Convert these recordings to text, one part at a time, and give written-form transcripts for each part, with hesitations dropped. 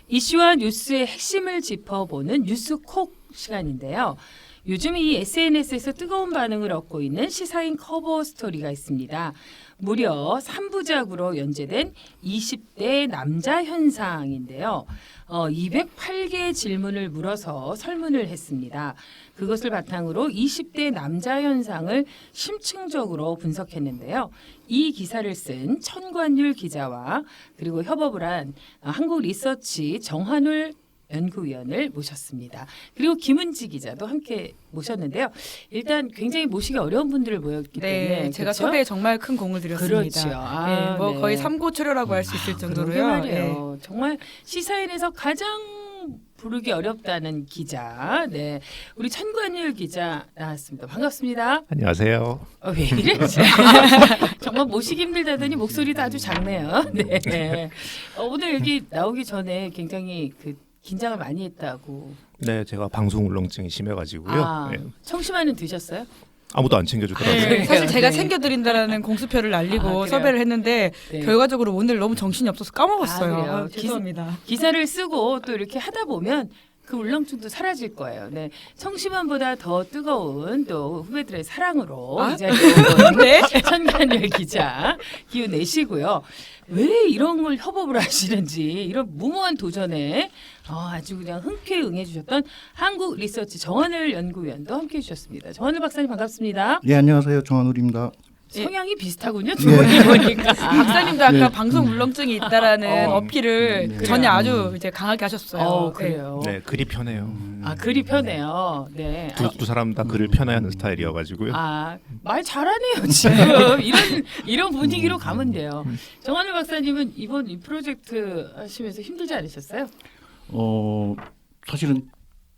이슈와 뉴스의 핵심을 짚어보는 뉴스콕 시간인데요. 요즘 이 SNS에서 뜨거운 반응을 얻고 있는 시사인 커버 스토리가 있습니다. 무려 3부작으로 연재된 20대 남자 현상인데요. 208개의 질문을 물어서 설문을 했습니다. 그것을 바탕으로 20대 남자 현상을 심층적으로 분석했는데요. 이 기사를 쓴 천관율 기자와 그리고 협업을 한 한국리서치 정한울 연구위원을 모셨습니다. 그리고 김은지 기자도 함께 모셨는데요. 일단 굉장히 모시기 어려운 분들을 모였기 때문에 네, 제가 그렇죠? 섭외에 정말 큰 공을 들였습니다. 그렇죠. 뭐 네. 거의 삼고초려라고 할 수 있을 정도로요. 말이에요. 정말 시사인에서 가장 부르기 어렵다는 기자, 네, 우리 천관율 기자 나왔습니다. 반갑습니다. 안녕하세요. 왜 이래? 정말 모시기 힘들다더니 목소리도 아주 작네요. 네. 오늘 여기 나오기 전에 굉장히 긴장을 많이 했다고. 네, 제가 방송 울렁증이 심해가지고요. 네. 청심환은 드셨어요? 아무도 안 챙겨주더라고요. 네, 사실 제가 네. 챙겨드린다라는 공수표를 날리고 그래요? 섭외를 했는데 네. 결과적으로 오늘 너무 정신이 없어서 까먹었어요. 그래요? 죄송합니다. 기사를 쓰고 또 이렇게 하다 보면 그 울렁증도 사라질 거예요. 네, 청심환보다 더 뜨거운 또 후배들의 사랑으로 이 자리에 온 네. 천관율 기자 기운 내시고요. 왜 이런 걸 협업을 하시는지 이런 무모한 도전에 아주 그냥 흔쾌히 응해주셨던 한국리서치 정한울 연구위원도 함께해 주셨습니다. 정한울 박사님 반갑습니다. 네, 안녕하세요. 정한울입니다. 성향이 비슷하군요. 두 분이 보니까. 박사님도 아까 네. 방송 울렁증이 있다라는 어필을 네. 전에 아주 이제 강하게 하셨어요. 그래요. 네, 글이 편해요. 글이 편해요. 네. 두 사람 다 글을 편해하는 스타일이어가지고요. 말 잘하네요 지금. 이런 분위기로 가면 돼요. 정한울 박사님은 이번 이 프로젝트 하시면서 힘들지 않으셨어요? 사실은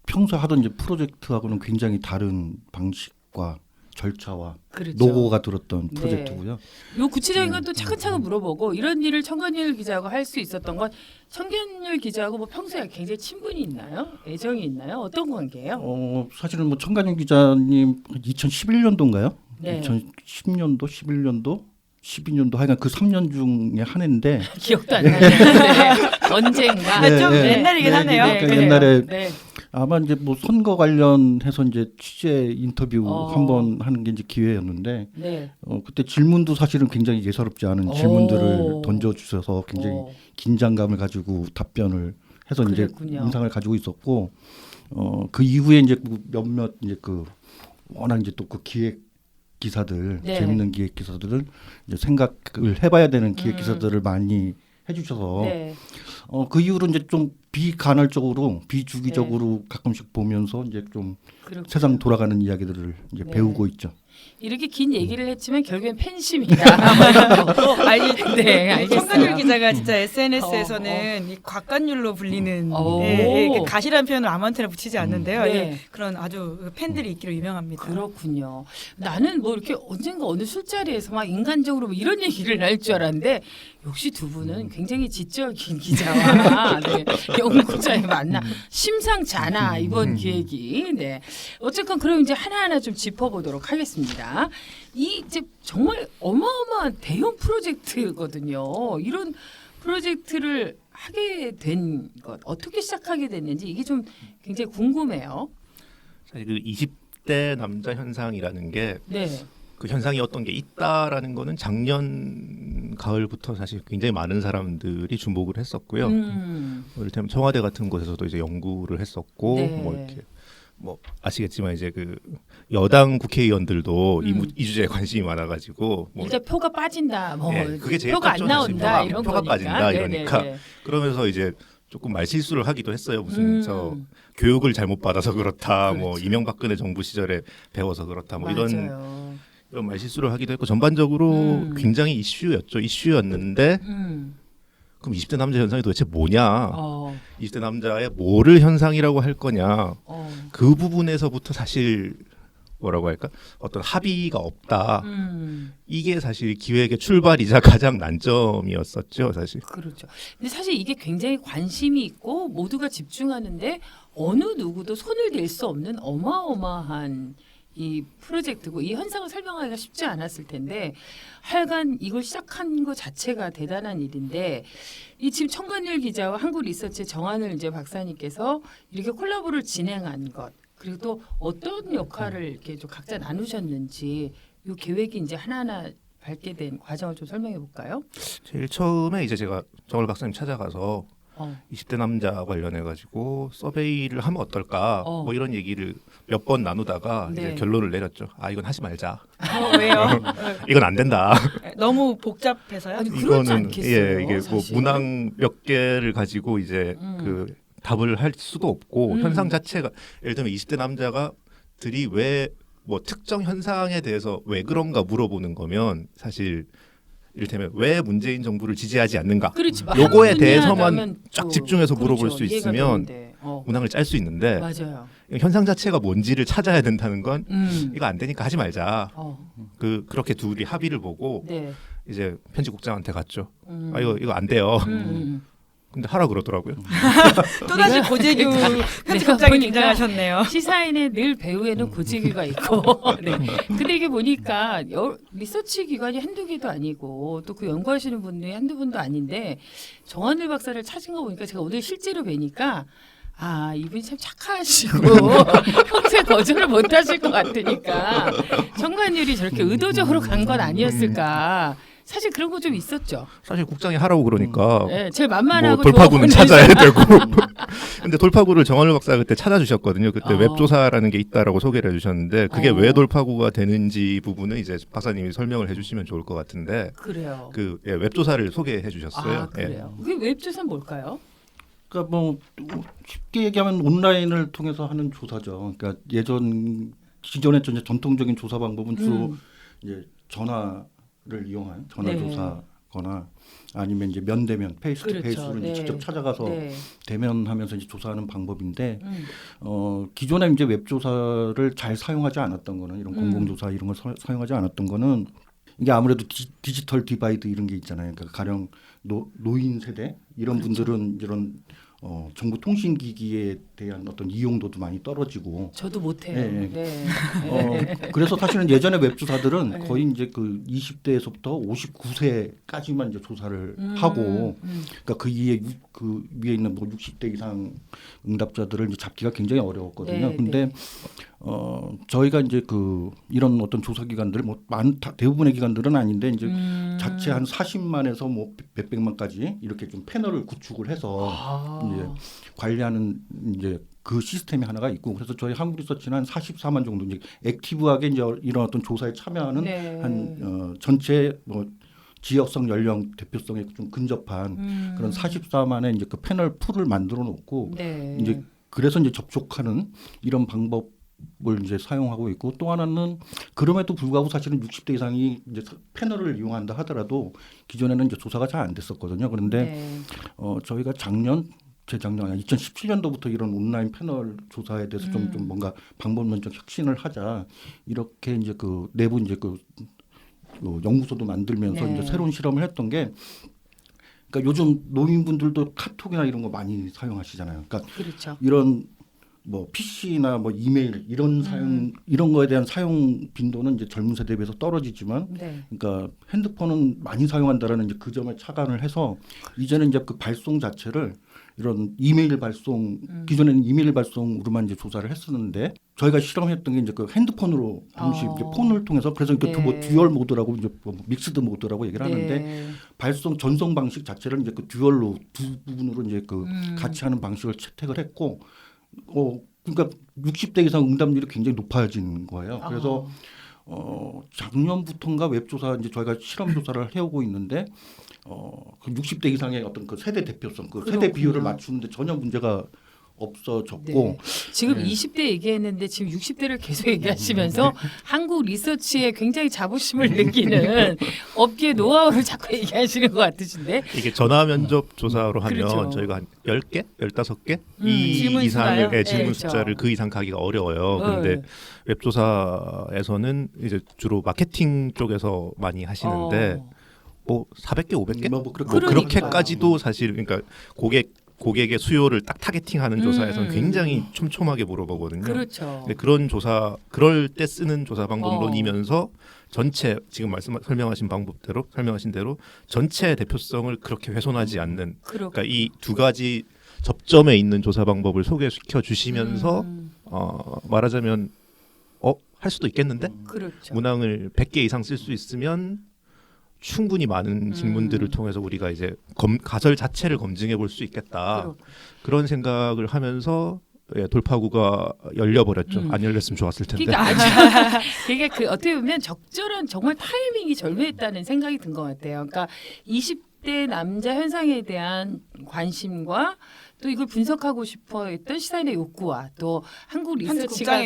평소 하던 이제 프로젝트하고는 굉장히 다른 방식과 절차와 그렇죠. 노고가 들었던 네. 프로젝트고요. 요 구체적인 건 또 차근차근 물어보고 이런 일을 천관율 기자하고 할 수 있었던 건 천관율 기자하고 뭐 평소에 굉장히 친분이 있나요? 애정이 있나요? 어떤 관계예요? 사실은 뭐 천관영 기자님 2011년도인가요? 네. 2010년도, 11년도, 12년도 하여간 그 3년 중에 한 해인데 기억도 안 나는데 언젠가 좀 옛날이긴 하네요. 그러니까 그래요. 옛날에 네. 아마 이제 뭐 선거 관련해서 이제 취재 인터뷰 어. 한번 하는 게 이제 기회였는데 네. 그때 질문도 사실은 굉장히 예사롭지 않은 질문들을 던져주셔서 굉장히 긴장감을 가지고 답변을 해서 그랬군요. 이제 인상을 가지고 있었고 그 이후에 이제 몇몇 이제 워낙 이제 또 그 기획 기사들 네. 재밌는 기획 기사들을 이제 생각을 해봐야 되는 기획 기사들을 많이 해주셔서 네. 그 이후로 이제 좀 비간헐적으로 비주기적으로 가끔씩 보면서 이제 좀 그렇군요. 세상 돌아가는 이야기들을 이제 네. 배우고 있죠. 이렇게 긴 얘기를 했지만 결국엔 팬심이다. 아니, 네, 알겠어요. 천관율 기자가 진짜 SNS에서는 이 곽관율로 불리는 이렇게 가시라는 표현을 아무한테나 붙이지 않는데요. 네. 예, 그런 아주 팬들이 있기로 유명합니다. 그렇군요. 나는 뭐 이렇게 언젠가 어느 술자리에서 막 인간적으로 뭐 이런 얘기를 할 줄 알았는데 역시 두 분은 굉장히 지적인 기자와 네, 연구자의 만나 심상치 않아 이번 기획이. 네. 어쨌건 그럼 이제 하나하나 좀 짚어보도록 하겠습니다. 이 이제 정말 어마어마한 대형 프로젝트거든요. 이런 프로젝트를 하게 된 것 어떻게 시작하게 됐는지 이게 좀 굉장히 궁금해요. 사실 그 20대 남자 현상이라는 게 그 네. 현상이 어떤 게 있다라는 거는 작년 가을부터 사실 굉장히 많은 사람들이 주목을 했었고요. 이를테면 청와대 같은 곳에서도 이제 연구를 했었고 네. 뭐 이렇게 뭐 아시겠지만 이제 그 여당 국회의원들도 이 주제에 관심이 많아가지고 뭐 일단 표가 빠진다. 뭐 그게 제일 표가 안 컸죠, 사실. 나온다 이런 표가 거니까. 빠진다 네네네. 이러니까 그러면서 이제 조금 말실수를 하기도 했어요. 무슨 저 교육을 잘못 받아서 그렇다, 뭐 그렇죠. 이명박근혜 정부 시절에 배워서 그렇다, 뭐 맞아요. 이런 말실수를 하기도 했고 전반적으로 굉장히 이슈였는데 그럼 20대 남자 현상이 도대체 뭐냐? 20대 남자의 뭐를 현상이라고 할 거냐? 그 부분에서부터 사실 뭐라고 할까? 어떤 합의가 없다. 이게 사실 기획의 출발이자 가장 난점이었었죠, 사실. 그렇죠. 근데 사실 이게 굉장히 관심이 있고 모두가 집중하는데 어느 누구도 손을 댈 수 없는 어마어마한 이 프로젝트고 이 현상을 설명하기가 쉽지 않았을 텐데 하여간 이걸 시작한 것 자체가 대단한 일인데 이 지금 청관일 기자와 한국리서치의 정한을 이제 박사님께서 이렇게 콜라보를 진행한 것 그리고 또 어떤 역할을 이렇게 좀 각자 나누셨는지 이 계획이 이제 하나하나 밝게 된 과정을 좀 설명해 볼까요? 제일 처음에 이제 제가 정월 박사님 찾아가서 20대 남자 관련해 가지고 서베이를 하면 어떨까 뭐 이런 얘기를 몇 번 나누다가 네. 이제 결론을 내렸죠. 아 이건 하지 말자. 왜요? 이건 안 된다. 너무 복잡해서요? 아니 그렇지 않겠어요. 예 이게 뭐 사실. 문항 몇 개를 가지고 이제 그 답을 할 수도 없고 현상 자체가 예를 들면 20대 남자가들이 왜 뭐 특정 현상에 대해서 왜 그런가 물어보는 거면 사실 이를테면 왜 문재인 정부를 지지하지 않는가 그렇지. 요거에 한 대해서만 분야라면 쫙 또 집중해서 물어볼 수 이해가 있으면 되는데. 문항을 짤 수 있는데 맞아요. 현상 자체가 뭔지를 찾아야 된다는 건 이거 안 되니까 하지 말자. 그렇게 둘이 합의를 보고 네. 이제 편집국장한테 갔죠. 아 이거 안 돼요. 근데 하라 그러더라고요. 또다시 고재규 편집국장이 보니까 등장하셨네요. 시사인에 늘 배우에는 고지기가 있고. 네. 근데 이게 보니까 리서치 기관이 한두 개도 아니고 또 그 연구하시는 분들이 한두 분도 아닌데 정한일 박사를 찾은 거 보니까 제가 오늘 실제로 뵈니까 아 이분이 참 착하시고 평소에 거절을 못 하실 것 같으니까 정관율이 저렇게 의도적으로 간 건 아니었을까. 사실 그런 거 좀 있었죠. 사실 국장이 하라고 그러니까 네, 제일 만만하고 뭐 돌파구는 좋은 찾아야 되고. 근데 돌파구를 정한일 박사가 그때 찾아주셨거든요. 그때 웹조사라는 게 있다라고 소개를 해주셨는데 그게 왜 돌파구가 되는지 부분은 이제 박사님이 설명을 해주시면 좋을 것 같은데. 그래요. 그 웹조사를 소개해주셨어요. 아 그래요. 그게 웹조사는 뭘까요? 그러니까 뭐 쉽게 얘기하면 온라인을 통해서 하는 조사죠. 그러니까 기존의 이제 전통적인 조사 방법은 주로 이제 전화를 이용한 전화 네. 조사거나 아니면 이제 면대면 페이스 투 페이스로 네. 직접 찾아가서 네. 대면하면서 이제 조사하는 방법인데 기존에 이제 웹 조사를 잘 사용하지 않았던 거는 이런 공공 조사 이런 걸 사용하지 않았던 거는 이게 아무래도 디지털 디바이드 이런 게 있잖아요. 그러니까 가령 노인 세대 이런 그렇죠. 분들은 이런 정부 통신기기에 대한 어떤 이용도도 많이 떨어지고. 저도 못해요. 네. 네. 그래서 사실은 예전에 웹조사들은 네. 거의 이제 그 20대에서부터 59세까지만 이제 조사를 하고, 그러니까 그 위에 있는 뭐 60대 이상 응답자들을 이제 잡기가 굉장히 어려웠거든요. 네, 근데 저희가 이제 이런 어떤 조사 기관들 뭐 대부분의 기관들은 아닌데 이제 자체 한 40만에서 뭐 몇백만까지 이렇게 좀 패널을 구축을 해서 이제 관리하는 이제 그 시스템이 하나가 있고 그래서 저희 한국리서치는 한 44만 정도 이제 액티브하게 이제 이런 어떤 조사에 참여하는 네. 한 전체 뭐 지역성 연령 대표성에 좀 근접한 그런 44만의 이제 그 패널 풀을 만들어 놓고 네. 이제 그래서 이제 접촉하는 이런 방법을 이제 사용하고 있고 또 하나는 그럼에도 불구하고 사실은 60대 이상이 이제 패널을 이용한다 하더라도 기존에는 이제 조사가 잘 안 됐었거든요. 그런데 네. 저희가 재작년 2017년도부터 이런 온라인 패널 조사에 대해서 좀 뭔가 방법론적 혁신을 하자 이렇게 이제 그 내부 이제 그 연구소도 만들면서 네. 이제 새로운 실험을 했던 게 그러니까 요즘 노인분들도 카톡이나 이런 거 많이 사용하시잖아요. 그러니까 그렇죠. 이런 뭐 PC나 뭐 이메일 이런 사용 이런 거에 대한 사용 빈도는 이제 젊은 세대에 비해서 떨어지지만 네. 그러니까 핸드폰은 많이 사용한다라는 이제 그 점에 착안을 해서 이제는 이제 그 발송 자체를 이런 이메일 발송 기존에는 이메일 발송으로만 이제 조사를 했었는데 저희가 실험했던 게 이제 그 핸드폰으로 동시에 이제 폰을 통해서 그래서 이렇게 네. 뭐 듀얼 모드라고 이제 뭐 믹스드 모드라고 얘기를 하는데 네. 발송 전송 방식 자체를 이제 그 듀얼로 두 부분으로 이제 그 같이 하는 방식을 채택을 했고 그러니까 60대 이상 응답률이 굉장히 높아진 거예요. 그래서 작년부터인가 웹조사 이제 저희가 실험 조사를 해오고 있는데 그 60대 이상의 어떤 그 세대 대표성, 그 세대 비율을 맞추는데 전혀 문제가 없어졌고 네. 지금 네. 20대 얘기했는데 지금 60대를 계속 얘기하시면서 한국 리서치에 굉장히 자부심을 느끼는 업계 노하우를 자꾸 얘기하시는 것 같으신데 이게 전화 면접 조사로 하면 그렇죠. 저희가 한 10개, 15개 질문 이 이상의 수가요? 질문 네, 숫자를 그렇죠. 그 이상 가기가 어려워요. 근데 웹조사에서는 이제 주로 마케팅 쪽에서 많이 하시는데 뭐 400개, 500개 뭐 뭐 그렇게 그렇게까지도 사실 그러니까 고객 고객의 수요를 딱 타겟팅하는 조사에서는 굉장히 촘촘하게 물어보거든요. 그렇죠. 근데 그런 조사 그럴 때 쓰는 조사 방법론이면서 전체 지금 설명하신 대로 전체 대표성을 그렇게 훼손하지 않는 그러니까 이 두 가지 접점에 있는 조사 방법을 소개시켜 주시면서 말하자면 할 수도 있겠는데 그렇죠. 문항을 100개 이상 쓸 수 있으면 충분히 많은 질문들을 통해서 우리가 이제 가설 자체를 검증해 볼 수 있겠다. 그런 생각을 하면서 돌파구가 열려버렸죠. 안 열렸으면 좋았을 텐데. 그러니까 되게 어떻게 보면 적절한 정말 타이밍이 절묘했다는 생각이 든 것 같아요. 그러니까 20대 남자 현상에 대한 관심과 또 이걸 분석하고 싶어했던 시사인의 욕구와 또 한국 리서치가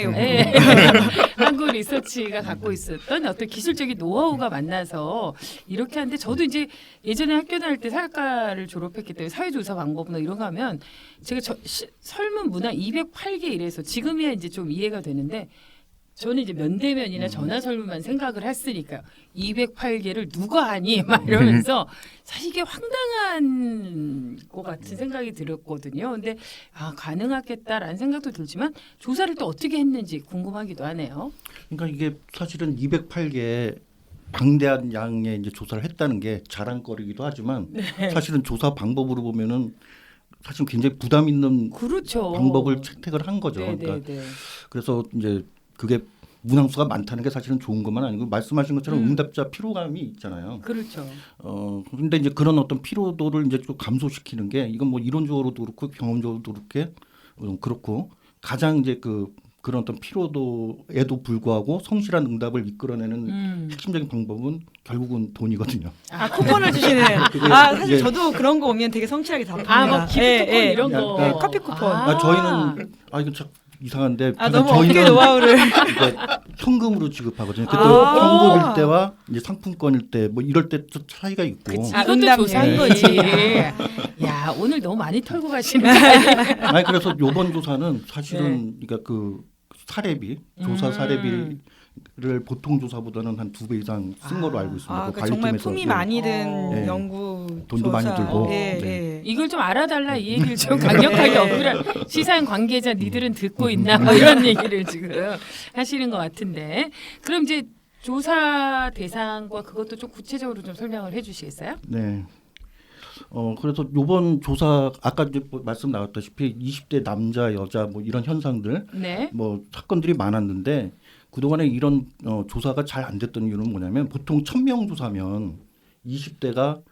한국 리서치가 갖고 있었던 어떤 기술적인 노하우가 만나서 이렇게 하는데 저도 이제 예전에 학교 다닐 때 사학과를 졸업했기 때문에 사회조사 방법론 이런 거 하면 제가 설문 문항 208개 이래서 지금이야 이제 좀 이해가 되는데 저는 이제 면대면이나 전화 설문만 생각을 했으니까요. 208개를 누가 하니? 막 이러면서 사실 이게 황당한 것 같은 생각이 들었거든요. 근데 가능하겠다라는 생각도 들지만 조사를 또 어떻게 했는지 궁금하기도 하네요. 그러니까 이게 사실은 208개 방대한 양의 이제 조사를 했다는 게 자랑거리기도 하지만 사실은 조사 방법으로 보면은 사실 굉장히 부담 있는 그렇죠. 방법을 채택을 한 거죠. 그러니까 그래서 이제 그게 문항수가 많다는 게 사실은 좋은 것만 아니고 말씀하신 것처럼 응답자 피로감이 있잖아요. 그렇죠. 근데 이제 그런 어떤 피로도를 이제 좀 감소시키는 게 이건 뭐 이론적으로도 그렇고 경험적으로도 그렇고 가장 이제 그런 어떤 피로도에도 불구하고 성실한 응답을 이끌어내는 핵심적인 방법은 결국은 돈이거든요. 쿠폰을 주시는. 사실 저도 그런 거 오면 되게 성실하게 답합니다. 뭐 기프 쿠폰 이런 거. 커피 쿠폰. 저희는 이거 참 이상한데 너무 어떻게 노하우를 현금으로 지급하거든요. 그때 현금일 때와 이제 상품권일 때 뭐 이럴 때 좀 차이가 있고. 이것도 조사한 거지. 야 오늘 너무 많이 털고 가시는 거예요. 아니 그래서 이번 조사는 사실은 그러니까 그 사례비 조사 사례비를 보통 조사보다는 한 2배 이상 쓴 걸로 알고 있습니다. 그러니까 정말 품이 많이 든 연구 돈도 조사. 많이 들고. 이걸 좀 알아달라 이 얘기를 좀 강력하게 억울한 시사인 관계자 니들은 듣고 있나 뭐 이런 얘기를 지금 하시는 것 같은데 그럼 이제 조사 대상과 그것도 좀 구체적으로 좀 설명을 해주시겠어요? 네. 그래서 이번 조사 아까 이제 말씀 나왔다시피 20대 남자 여자 뭐 이런 현상들 뭐 사건들이 많았는데 그동안에 이런 조사가 잘 안 됐던 이유는 뭐냐면 보통 1000명 조사면 20대가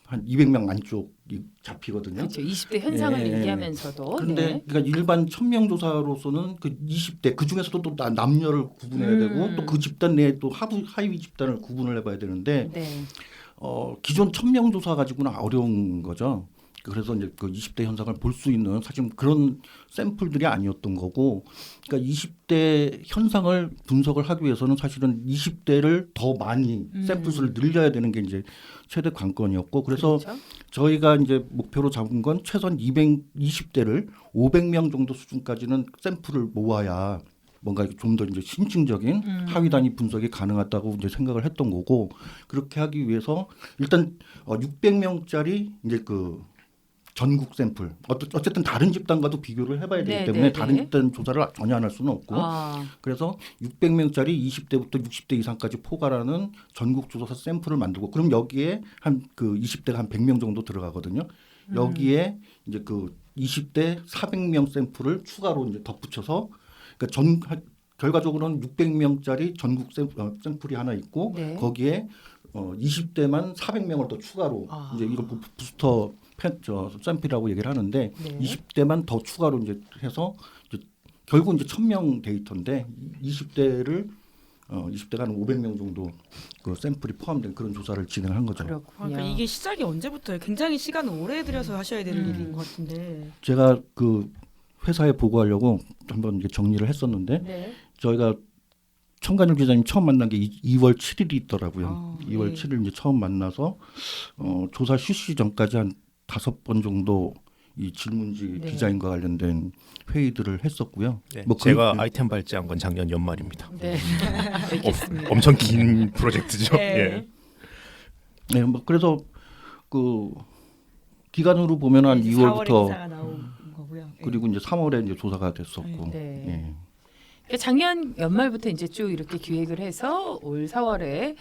한 200명 안쪽이 잡히거든요. 그렇죠. 20대 현상을 얘기하면서도. 그런데 그러니까 일반 1000명 조사로서는 그 20대 그 중에서도 또 남녀를 구분해야 되고 또 그 집단 내에 또 하위 집단을 구분을 해봐야 되는데 기존 1000명 조사 가지고는 어려운 거죠. 그래서 이제 그 20대 현상을 볼 수 있는 사실 그런 샘플들이 아니었던 거고, 그러니까 20대 현상을 분석을 하기 위해서는 사실은 20대를 더 많이 샘플 수를 늘려야 되는 게 이제 최대 관건이었고, 그래서 저희가 이제 목표로 잡은 건 최소한 220대를 500명 정도 수준까지는 샘플을 모아야 뭔가 좀 더 이제 심층적인 하위 단위 분석이 가능하다고 이제 생각을 했던 거고, 그렇게 하기 위해서 일단 600명짜리 이제 그 전국 샘플 어쨌든 다른 집단과도 비교를 해봐야 되기 때문에 다른 집단 조사를 전혀 안 할 수는 없고 그래서 600명짜리 20대부터 60대 이상까지 포괄하는 전국 조사 샘플을 만들고, 그럼 여기에 한 그 20대가 한 100명 정도 들어가거든요. 여기에 이제 그 20대 400명 샘플을 추가로 이제 덧붙여서, 그러니까 결과적으로는 600명짜리 전국 샘플이 하나 있고 거기에 20대만 400명을 더 추가로 이제 이걸 부스터 샘플이라고 얘기를 하는데 20대만 더 추가로 이제 해서 결국 이제 1000명 데이터인데 20대가 한 500명 정도 그 샘플이 포함된 그런 조사를 진행한 거죠. 그러니까 이게 시작이 언제부터예요? 굉장히 시간을 오래 들여서 하셔야 될 일인 것 같은데. 제가 그 회사에 보고하려고 한번 이제 정리를 했었는데 저희가 청간일 기자님 처음 만난 게 2월 7일이 있더라고요. 2월 7일 이제 처음 만나서 조사 실시 전까지 한 5번 정도 이 질문지 디자인과 관련된 회의들을 했었고요. 뭐 제가 아이템 발제한 건 작년 연말입니다. 알겠습니다. 엄청 긴 프로젝트죠. 뭐 그래서 그 기간으로 보면 한 4월에 2월부터 기사가 나온 거고요. 그리고 이제 3월에 이제 조사가 됐었고. 네. 예. 그러니까 작년 연말부터 이제 쭉 이렇게 기획을 해서 올 4월에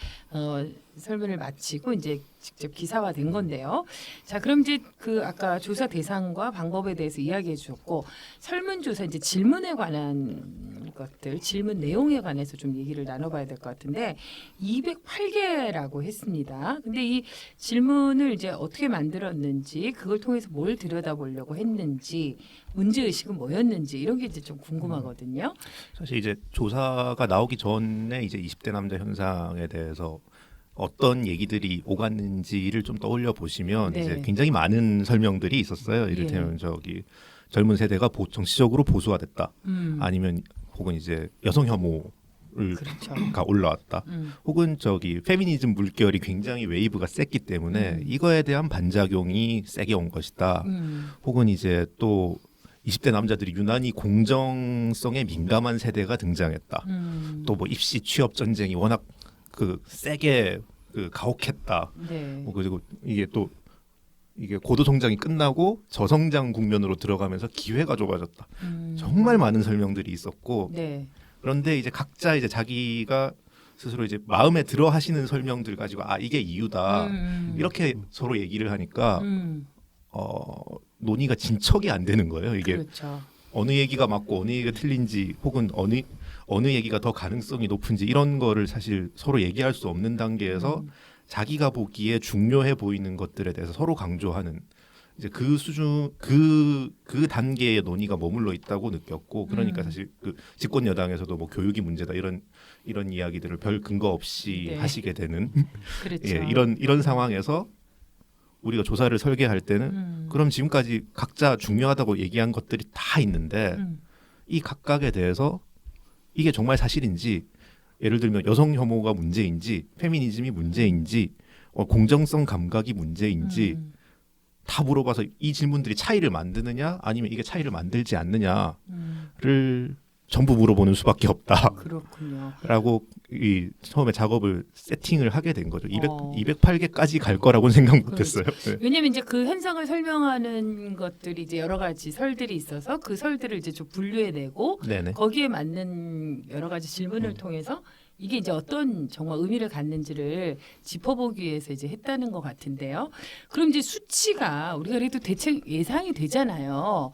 설문을 마치고 이제 직접 기사화된 건데요. 자, 그럼 이제 그 아까 조사 대상과 방법에 대해서 이야기해 주셨고 설문조사 이제 질문에 관한 것들, 질문 내용에 관해서 좀 얘기를 나눠봐야 될 것 같은데 208개라고 했습니다. 근데 이 질문을 이제 어떻게 만들었는지, 그걸 통해서 뭘 들여다보려고 했는지, 문제 의식은 뭐였는지 이런 게 이제 좀 궁금하거든요. 사실 이제 조사가 나오기 전에 이제 20대 남자 현상에 대해서 어떤 얘기들이 오갔는지를 좀 떠올려 보시면 네. 이제 굉장히 많은 설명들이 있었어요. 이를테면 젊은 세대가 정치적으로 보수화됐다. 아니면 혹은 이제 여성 혐오를 그렇죠. 가 올라왔다. 혹은 페미니즘 물결이 굉장히 웨이브가 셌기 때문에 이거에 대한 반작용이 세게 온 것이다. 혹은 이제 또 20대 남자들이 유난히 공정성에 민감한 세대가 등장했다. 또 뭐 입시 취업 전쟁이 워낙 세게 가혹했다. 네. 그리고 이게 고도 성장이 끝나고 저성장 국면으로 들어가면서 기회가 좁아졌다. 정말 많은 설명들이 있었고 네. 그런데 이제 각자 이제 자기가 스스로 이제 마음에 들어 하시는 설명들 가지고 이게 이유다. 이렇게 서로 얘기를 하니까 논의가 진척이 안 되는 거예요. 이게 그렇죠. 어느 얘기가 맞고 어느 얘기가 틀린지 혹은 어느 얘기가 더 가능성이 높은지 이런 거를 사실 서로 얘기할 수 없는 단계에서 자기가 보기에 중요해 보이는 것들에 대해서 서로 강조하는 이제 그 수준 그 단계의 논의가 머물러 있다고 느꼈고 그러니까 사실 집권 여당에서도 뭐 교육이 문제다 이런 이야기들을 별 근거 없이 네. 하시게 되는 그렇죠. 예, 이런 상황에서 우리가 조사를 설계할 때는 그럼 지금까지 각자 중요하다고 얘기한 것들이 다 있는데 이 각각에 대해서 이게 정말 사실인지, 예를 들면 여성 혐오가 문제인지 페미니즘이 문제인지 공정성 감각이 문제인지 다 물어봐서 이 질문들이 차이를 만드느냐 아니면 이게 차이를 만들지 않느냐를 전부 물어보는 수밖에 없다. 그렇군요. 라고 처음에 작업을 세팅을 하게 된 거죠. 208개까지 갈 거라고는 생각 못했어요. 네. 왜냐하면 이제 그 현상을 설명하는 것들이 이제 여러 가지 설들이 있어서 그 설들을 이제 좀 분류해내고 네네. 거기에 맞는 여러 가지 질문을 통해서 이게 이제 어떤 정말 의미를 갖는지를 짚어보기 위해서 이제 했다는 것 같은데요. 그럼 이제 수치가 우리가 그래도 대충 예상이 되잖아요.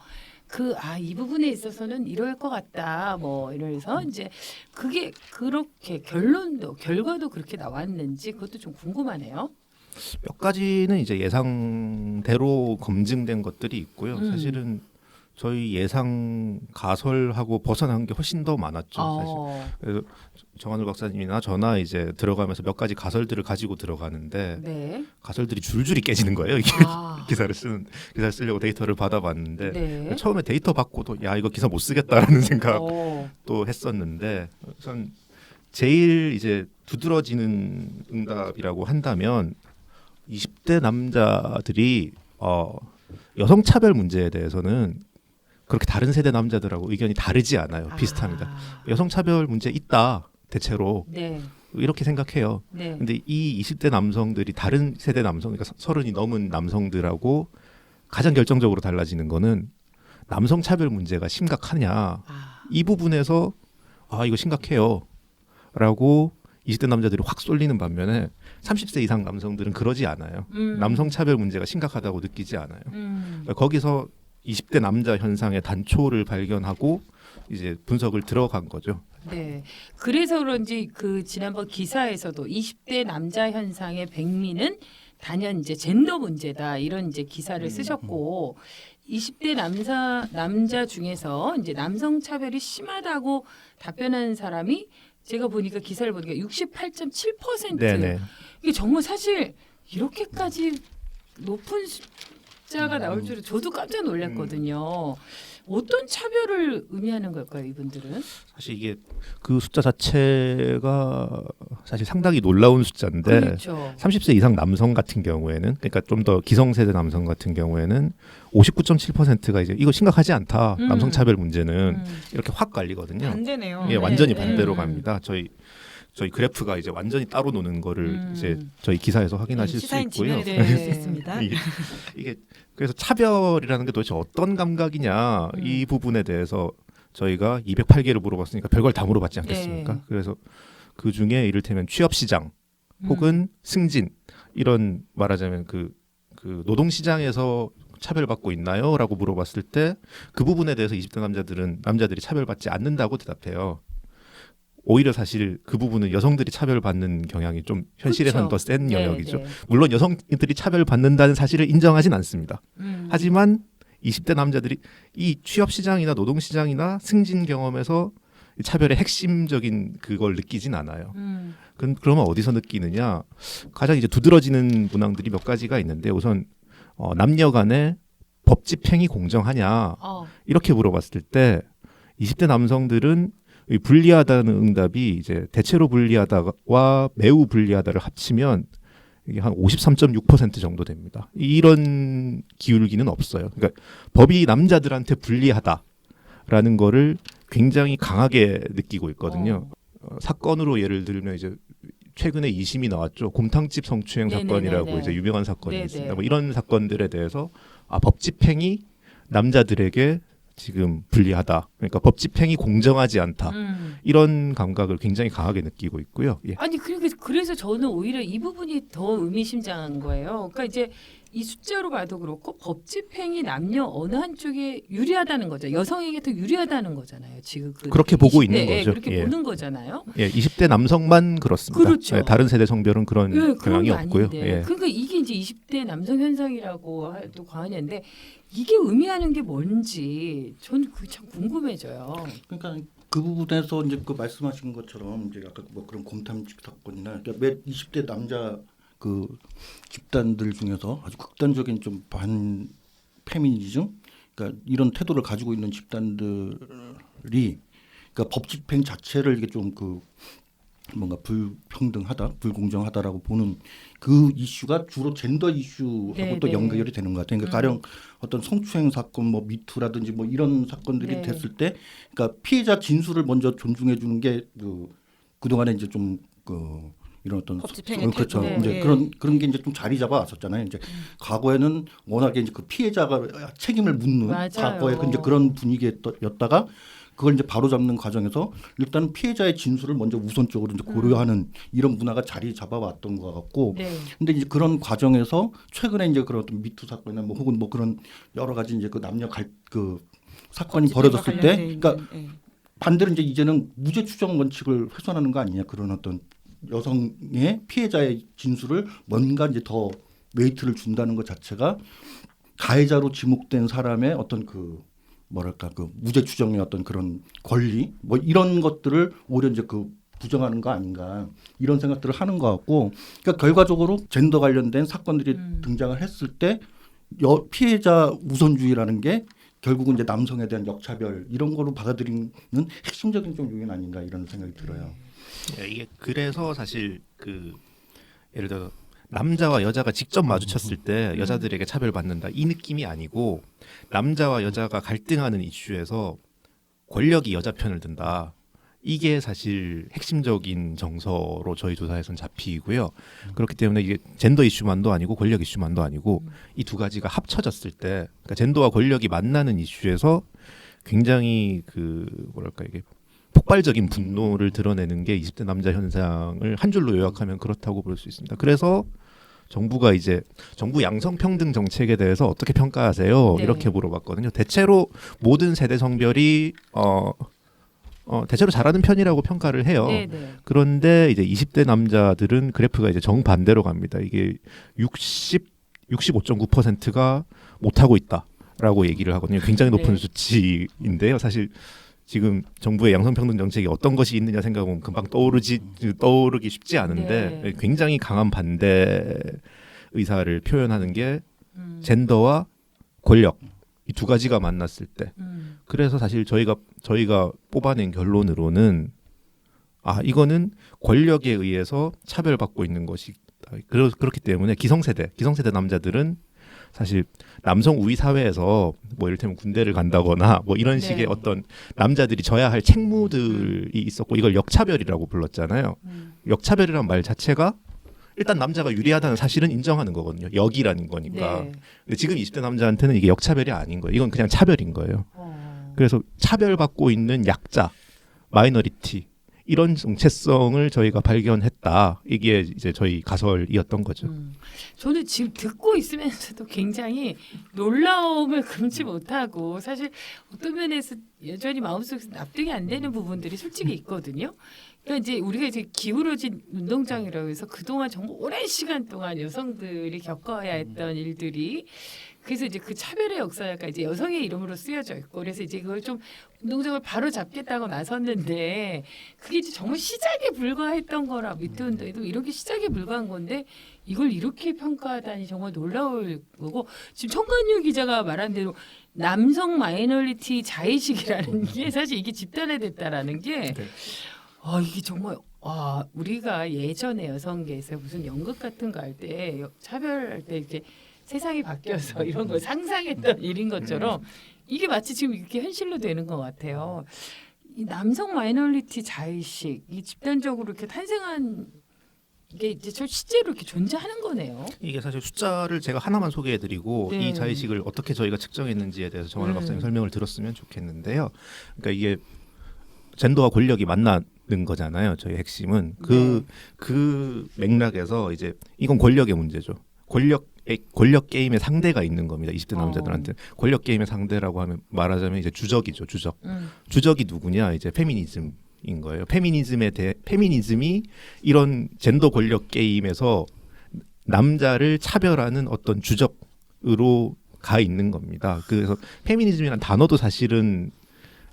이 부분에 있어서는 이럴 것 같다. 뭐 이래서 이제 그게 그렇게 결과도 그렇게 나왔는지 그것도 좀 궁금하네요. 몇 가지는 이제 예상대로 검증된 것들이 있고요. 사실은 저희 예상 가설하고 벗어난 게 훨씬 더 많았죠. 사실. 그래서 정한울 박사님이나 저나 이제 들어가면서 몇 가지 가설들을 가지고 들어가는데 네. 가설들이 줄줄이 깨지는 거예요. 이게 아. 기사를 쓰려고 데이터를 받아봤는데 네. 처음에 데이터 받고도 이거 기사 못 쓰겠다라는 생각도 오. 했었는데 우선 제일 이제 두드러지는 응답이라고 한다면 20대 남자들이 여성 차별 문제에 대해서는 그렇게 다른 세대 남자들하고 의견이 다르지 않아요. 비슷합니다. 여성 차별 문제 있다. 대체로 네. 이렇게 생각해요. 네. 근데 이 20대 남성들이 다른 세대 남성, 그러니까 30이 넘은 남성들하고 가장 결정적으로 달라지는 거는 남성 차별 문제가 심각하냐. 이 부분에서 이거 심각해요. 라고 20대 남자들이 확 쏠리는 반면에 30세 이상 남성들은 그러지 않아요. 남성 차별 문제가 심각하다고 느끼지 않아요. 그러니까 거기서 20대 남자 현상의 단초를 발견하고 이제 분석을 들어간 거죠. 네. 그래서 그런지 지난번 기사에서도 20대 남자 현상의 백미는 단연 이제 젠더 문제다 이런 이제 기사를 쓰셨고 20대 남자 중에서 이제 남성 차별이 심하다고 답변한 사람이 제가 보니까 기사를 보니까 68.7%. 네네. 이게 정말 사실 이렇게까지 높은 숫자가 나올 줄은 저도 깜짝 놀랐거든요. 어떤 차별을 의미하는 걸까요, 이분들은? 사실 이게 그 숫자 자체가 사실 상당히 놀라운 숫자인데 그렇죠. 30세 이상 남성 같은 경우에는 그러니까 좀 더 기성세대 남성 같은 경우에는 59.7%가 이제 이거 심각하지 않다. 남성 차별 문제는 이렇게 확 갈리거든요. 반대네요. 예, 완전히 네. 반대로 갑니다. 저희 저희 그래프가 이제 완전히 따로 노는 거를 이제 저희 기사에서 확인하실 수 시사인 있고요. 지면에서 보실 수 있습니다. 이게 그래서 차별이라는 게 도대체 어떤 감각이냐 이 부분에 대해서 저희가 208개를 물어봤으니까 별걸 다 물어봤지 않겠습니까? 네. 그래서 그 중에 이를테면 취업 시장 혹은 승진 이런 말하자면 그 노동 시장에서 차별받고 있나요?라고 물어봤을 때 그 부분에 대해서 20대 남자들이 차별받지 않는다고 대답해요. 오히려 사실 그 부분은 여성들이 차별받는 경향이 좀 현실에서는 그렇죠. 더 센 영역이죠. 네. 물론 여성들이 차별받는다는 사실을 인정하진 않습니다. 하지만 20대 남자들이 이 취업 시장이나 노동 시장이나 승진 경험에서 이 차별의 핵심적인 그걸 느끼진 않아요. 그러면 어디서 느끼느냐? 가장 이제 두드러지는 문항들이 몇 가지가 있는데 우선 남녀 간의 법 집행이 공정하냐 이렇게 물어봤을 때 20대 남성들은 이 불리하다는 응답이 이제 대체로 불리하다와 매우 불리하다를 합치면 이게 한 53.6% 정도 됩니다. 이런 기울기는 없어요. 그러니까 법이 남자들한테 불리하다라는 거를 굉장히 강하게 느끼고 있거든요. 사건으로 예를 들면 이제 최근에 2심이 나왔죠. 곰탕집 성추행 네네네네. 사건이라고 이제 유명한 사건이 네네. 있습니다. 뭐 이런 사건들에 대해서 법 집행이 남자들에게 지금 불리하다. 그러니까 법 집행이 공정하지 않다. 이런 감각을 굉장히 강하게 느끼고 있고요. 예. 아니 그래서 저는 오히려 이 부분이 더 의미심장한 거예요. 그러니까 이제 이 숫자로 봐도 그렇고 법 집행이 남녀 어느 한쪽에 유리하다는 거죠. 여성에게 더 유리하다는 거잖아요. 지금 그렇게 보고 있는 20대, 거죠. 그렇게 예. 보는 거잖아요. 예, 20대 남성만 그렇습니다. 그렇죠. 예, 다른 세대 성별은 그런 그런 경향이 게 없고요. 아닌데. 예. 그러니까 이게 이제 20대 남성 현상이라고 해도 과언이 아닌데 이게 의미하는 게 뭔지 저는 그게 참 궁금해져요. 그러니까 그 부분에서 이제 그 말씀하신 것처럼 이제 아까 뭐 그런 곰탕집 사건이나 그러니까 몇 20대 남자 그 집단들 중에서 아주 극단적인 좀 반 페미니즘, 그러니까 이런 태도를 가지고 있는 집단들이 그러니까 법 집행 자체를 이게 좀 그 뭔가 불평등하다, 불공정하다라고 보는 그 이슈가 주로 젠더 이슈하고 네, 또 네. 연결이 되는 것 같아요. 그러니까 가령 어떤 성추행 사건, 뭐 미투라든지 뭐 이런 사건들이 네. 됐을 때, 그러니까 피해자 진술을 먼저 존중해 주는 게 그 동안에 이제 좀 이런 어떤 법 집행의 그렇죠. 태도. 이제 네. 그런 게 이제 좀 자리 잡아 왔었잖아요. 이제 과거에는 워낙에 이제 그 피해자가 책임을 묻는 맞아요. 과거에 이제 그런 분위기였다가 그걸 이제 바로 잡는 과정에서 일단 피해자의 진술을 먼저 우선적으로 이제 고려하는 이런 문화가 자리 잡아왔던 것 같고, 네. 근데 이제 그런 과정에서 최근에 이제 그런 어떤 미투 사건이나 뭐 혹은 뭐 그런 여러 가지 이제 그 남녀 사건이 벌어졌을 때, 그러니까 반대로 이제 이제는 무죄 추정 원칙을 훼손하는 거 아니냐, 그런 어떤 여성의 피해자의 진술을 뭔가 이제 더 웨이트를 준다는 것 자체가 가해자로 지목된 사람의 어떤 그 뭐랄까 그 무죄 추정의 어떤 그런 권리 뭐 이런 것들을 오히려 이제 그 부정하는 거 아닌가 이런 생각들을 하는 것 같고, 그러니까 결과적으로 젠더 관련된 사건들이 등장을 했을 때 피해자 우선주의라는 게 결국은 이제 남성에 대한 역차별 이런 거로 받아들이는 핵심적인 좀 요인 아닌가 이런 생각이 들어요. 예, 이게 그래서 사실 그 예를 들어 남자와 여자가 직접 마주쳤을 때 여자들에게 차별받는다 이 느낌이 아니고 남자와 여자가 갈등하는 이슈에서 권력이 여자 편을 든다. 이게 사실 핵심적인 정서로 저희 조사에선 잡히고요. 그렇기 때문에 이게 젠더 이슈만도 아니고 권력 이슈만도 아니고 이 두 가지가 합쳐졌을 때 그러니까 젠더와 권력이 만나는 이슈에서 굉장히 그 뭐랄까 이게 폭발적인 분노를 드러내는 게 20대 남자 현상을 한 줄로 요약하면 그렇다고 볼 수 있습니다. 그래서 정부가 이제 정부 양성평등 정책에 대해서 어떻게 평가하세요? 네. 이렇게 물어봤거든요. 대체로 모든 세대 성별이 대체로 잘하는 편이라고 평가를 해요. 네네. 그런데 이제 20대 남자들은 그래프가 이제 정반대로 갑니다. 이게 65.9%가 못하고 있다라고 얘기를 하거든요. 굉장히 높은 네. 수치인데요. 사실 지금 정부의 양성평등 정책이 어떤 것이 있느냐 생각하면 금방 떠오르기 쉽지 않은데 네. 굉장히 강한 반대 의사를 표현하는 게 젠더와 권력 이 두 가지가 만났을 때 그래서 사실 저희가 뽑아낸 결론으로는 이거는 권력에 의해서 차별받고 있는 것이다. 그렇기 때문에 기성세대 남자들은 사실 남성 우위 사회에서 뭐 이를테면 군대를 간다거나 뭐 이런 네. 식의 어떤 남자들이 져야 할 책무들이 있었고 이걸 역차별이라고 불렀잖아요. 역차별이란 말 자체가 일단 남자가 유리하다는 사실은 인정하는 거거든요. 역이라는 거니까. 네. 근데 지금 20대 남자한테는 이게 역차별이 아닌 거예요. 이건 그냥 차별인 거예요. 그래서 차별받고 있는 약자, 마이너리티 이런 정체성을 저희가 발견했다. 이게 이제 저희 가설이었던 거죠. 저는 지금 듣고 있으면서도 굉장히 놀라움을 금치 못하고 사실 어떤 면에서 여전히 마음속에서 납득이 안 되는 부분들이 솔직히 있거든요. 그러니까 이제 우리가 이제 기울어진 운동장이라고 해서 그동안 정말 오랜 시간 동안 여성들이 겪어야 했던 일들이 그래서 이제 그 차별의 역사가 이제 여성의 이름으로 쓰여져 있고 그래서 이제 그걸 좀 운동장을 바로 잡겠다고 나섰는데 그게 이제 정말 시작에 불과했던 거라 미투운동에도 이렇게 시작에 불과한 건데 이걸 이렇게 평가하다니 정말 놀라울 거고 지금 청관유 기자가 말한 대로 남성 마이너리티 자의식이라는 게 사실 이게 집단화됐다라는 게 이게 정말 우리가 예전에 여성계에서 무슨 연극 같은 거 할 때 차별할 때 이렇게 세상이 바뀌어서 이런 걸 상상했던 일인 것처럼 이게 마치 지금 이렇게 현실로 되는 것 같아요. 이 남성 마이너리티 자의식 이 집단적으로 이렇게 탄생한 이게 이제 실제로 이렇게 존재하는 거네요. 이게 사실 숫자를 제가 하나만 소개해드리고 네. 이 자의식을 어떻게 저희가 측정했는지에 대해서 정원래 박사님 설명을 들었으면 좋겠는데요. 그러니까 이게 젠더와 권력이 만나는 거잖아요. 저희 핵심은 그 맥락에서 이제 이건 권력의 문제죠. 권력 게임의 상대가 있는 겁니다. 20대 남자들한테 권력 게임의 상대라고 하면 말하자면 이제 주적이죠. 주적이 누구냐? 이제 페미니즘인 거예요. 페미니즘이 이런 젠더 권력 게임에서 남자를 차별하는 어떤 주적으로 가 있는 겁니다. 그래서 페미니즘이라는 단어도 사실은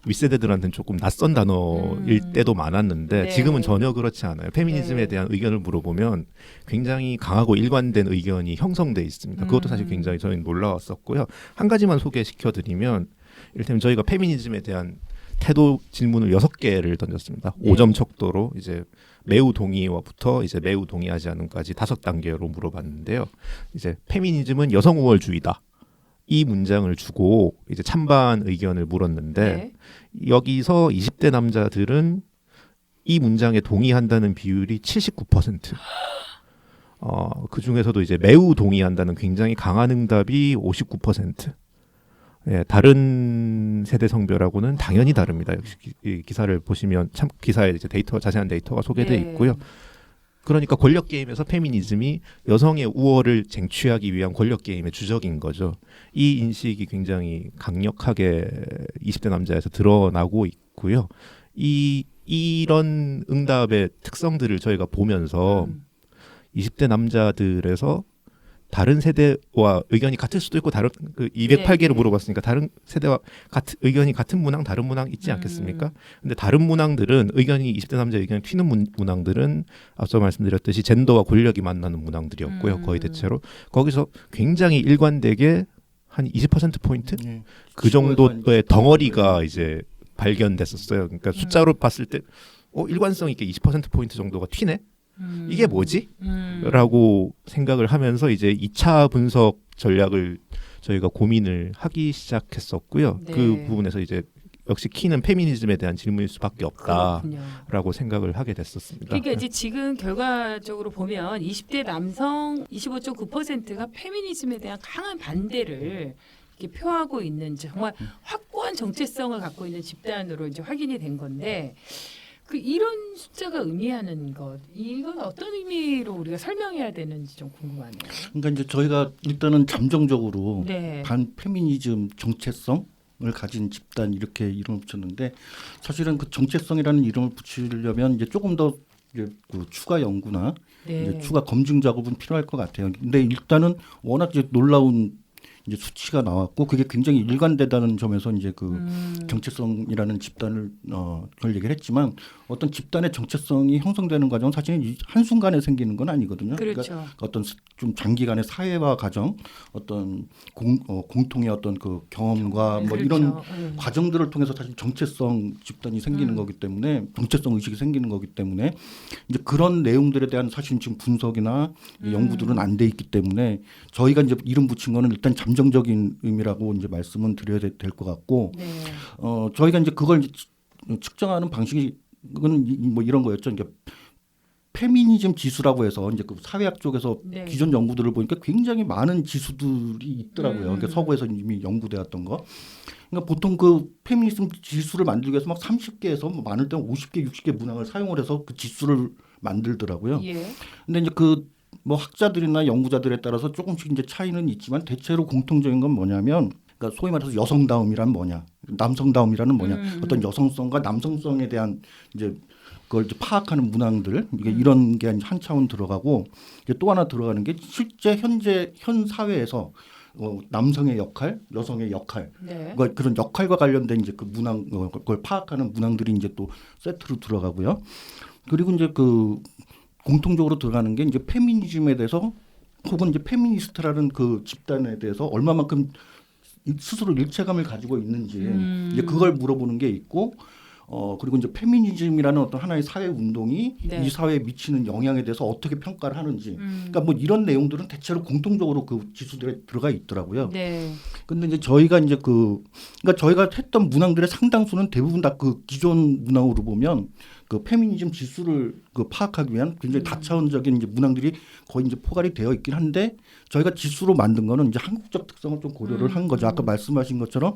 윗세대들한테는 조금 낯선 단어일 때도 많았는데 네. 지금은 전혀 그렇지 않아요. 페미니즘에 네. 대한 의견을 물어보면 굉장히 강하고 일관된 의견이 형성돼 있습니다. 그것도 사실 굉장히 저희는 놀라웠었고요. 한 가지만 소개시켜드리면 이를테면 저희가 페미니즘에 대한 태도 질문을 6개를 던졌습니다. 네. 5점 척도로 이제 매우 동의와부터 이제 매우 동의하지 않음까지 5단계로 물어봤는데요. 이제 페미니즘은 여성 우월주의다. 이 문장을 주고 이제 찬반 의견을 물었는데 여기서 20대 남자들은 이 문장에 동의한다는 비율이 79%. 그 중에서도 이제 매우 동의한다는 굉장히 강한 응답이 59%. 예, 다른 세대 성별하고는 당연히 다릅니다. 역시 이 기사를 보시면 참 기사에 이제 자세한 데이터가 소개되어 있고요. 그러니까 권력 게임에서 페미니즘이 여성의 우월을 쟁취하기 위한 권력 게임의 주적인 거죠. 이 인식이 굉장히 강력하게 20대 남자에서 드러나고 있고요. 이런 응답의 특성들을 저희가 보면서 20대 남자들에서 다른 세대와 의견이 같을 수도 있고 다른 208개를 물어봤으니까 다른 세대와 의견이 같은 문항 다른 문항 있지 않겠습니까? 근데 다른 문항들은 의견이 20대 남자 의견이 튀는 문항들은 앞서 말씀드렸듯이 젠더와 권력이 만나는 문항들이었고요. 거의 대체로 거기서 굉장히 일관되게 한 20% 포인트 그 정도의 덩어리가 이제 발견됐었어요. 그러니까 숫자로 봤을 때 일관성 있게 20% 포인트 정도가 튀네. 이게 뭐지? 라고 생각을 하면서 이제 2차 분석 전략을 저희가 고민을 하기 시작했었고요. 네. 그 부분에서 이제 역시 키는 페미니즘에 대한 질문일 수밖에 없다라고 그렇군요. 생각을 하게 됐었습니다. 그러니까 이제 지금 결과적으로 보면 20대 남성 25.9%가 페미니즘에 대한 강한 반대를 이렇게 표하고 있는 정말 확고한 정체성을 갖고 있는 집단으로 이제 확인이 된 건데 이런 숫자가 의미하는 것 이건 어떤 의미로 우리가 설명해야 되는지 좀 궁금하네요. 그러니까 이제 저희가 일단은 잠정적으로 네. 반페미니즘 정체성을 가진 집단 이렇게 이름을 붙였는데 사실은 그 정체성이라는 이름을 붙이려면 이제 조금 더 이제 그 추가 연구나 이제 추가 검증 작업은 필요할 것 같아요. 근데 일단은 워낙 이제 놀라운 이제 수치가 나왔고 그게 굉장히 일관되다는 점에서 이제 그 정체성이라는 집단을 그걸 얘기를 했지만 어떤 집단의 정체성이 형성되는 과정은 사실 한순간에 생기는 건 아니거든요. 그렇죠. 그러니까 어떤 좀 장기간의 사회화 과정, 어떤 공통의 어떤 그 경험과 뭐 그렇죠. 이런 과정들을 통해서 사실 정체성 집단이 생기는 거기 때문에 정체성 의식이 생기는 거기 때문에 이제 그런 내용들에 대한 사실 지금 분석이나 연구들은 안 돼 있기 때문에 저희가 이제 이름 붙인 거는 일단 잠정적인 의미라고 이제 말씀은 드려야 될 것 같고 네. 저희가 이제 그걸 이제 측정하는 방식이 뭐 이런 거였죠. 이제 페미니즘 지수라고 해서 이제 그 사회학 쪽에서 네. 기존 연구들을 보니까 굉장히 많은 지수들이 있더라고요. 그러니까 서구에서 이미 연구되었던 거. 그러니까 보통 그 페미니즘 지수를 만들기 위해서 막 30개에서 뭐 많을 때는 50개, 60개 문항을 사용을 해서 그 지수를 만들더라고요. 예. 근데 이제 그 뭐 학자들이나 연구자들에 따라서 조금씩 이제 차이는 있지만 대체로 공통적인 건 뭐냐면 그러니까 소위 말해서 여성다움이란 뭐냐, 남성다움이라는 뭐냐, 어떤 여성성과 남성성에 대한 이제 그걸 이제 파악하는 문항들 이게 이런 게 한 차원 들어가고 이제 또 하나 들어가는 게 실제 현 사회에서 남성의 역할, 여성의 역할, 네. 그런 역할과 관련된 이제 그 문항 그걸 파악하는 문항들이 이제 또 세트로 들어가고요. 그리고 이제 그 공통적으로 들어가는 게 이제 페미니즘에 대해서 혹은 이제 페미니스트라는 그 집단에 대해서 얼마만큼 스스로 일체감을 가지고 있는지 이제 그걸 물어보는 게 있고 그리고 이제 페미니즘이라는 어떤 하나의 사회 운동이 네. 이 사회에 미치는 영향에 대해서 어떻게 평가를 하는지 그러니까 뭐 이런 내용들은 대체로 공통적으로 그 지수들에 들어가 있더라고요. 네. 근데 이제 저희가 이제 그러니까 저희가 했던 문항들의 상당수는 대부분 다 그 기존 문항으로 보면 그 페미니즘 지수를 그 파악하기 위한 굉장히 다차원적인 이제 문항들이 거의 이제 포괄이 되어 있긴 한데 저희가 지수로 만든 거는 이제 한국적 특성을 좀 고려를 한 거죠. 아까 말씀하신 것처럼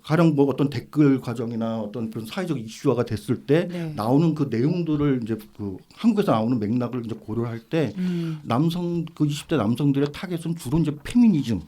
가령 뭐 어떤 댓글 과정이나 어떤 그런 사회적 이슈화가 됐을 때 네. 나오는 그 내용들을 이제 그 한국에서 나오는 맥락을 이제 고려할 때 남성 그 20대 남성들의 타겟은 주로 이제 페미니즘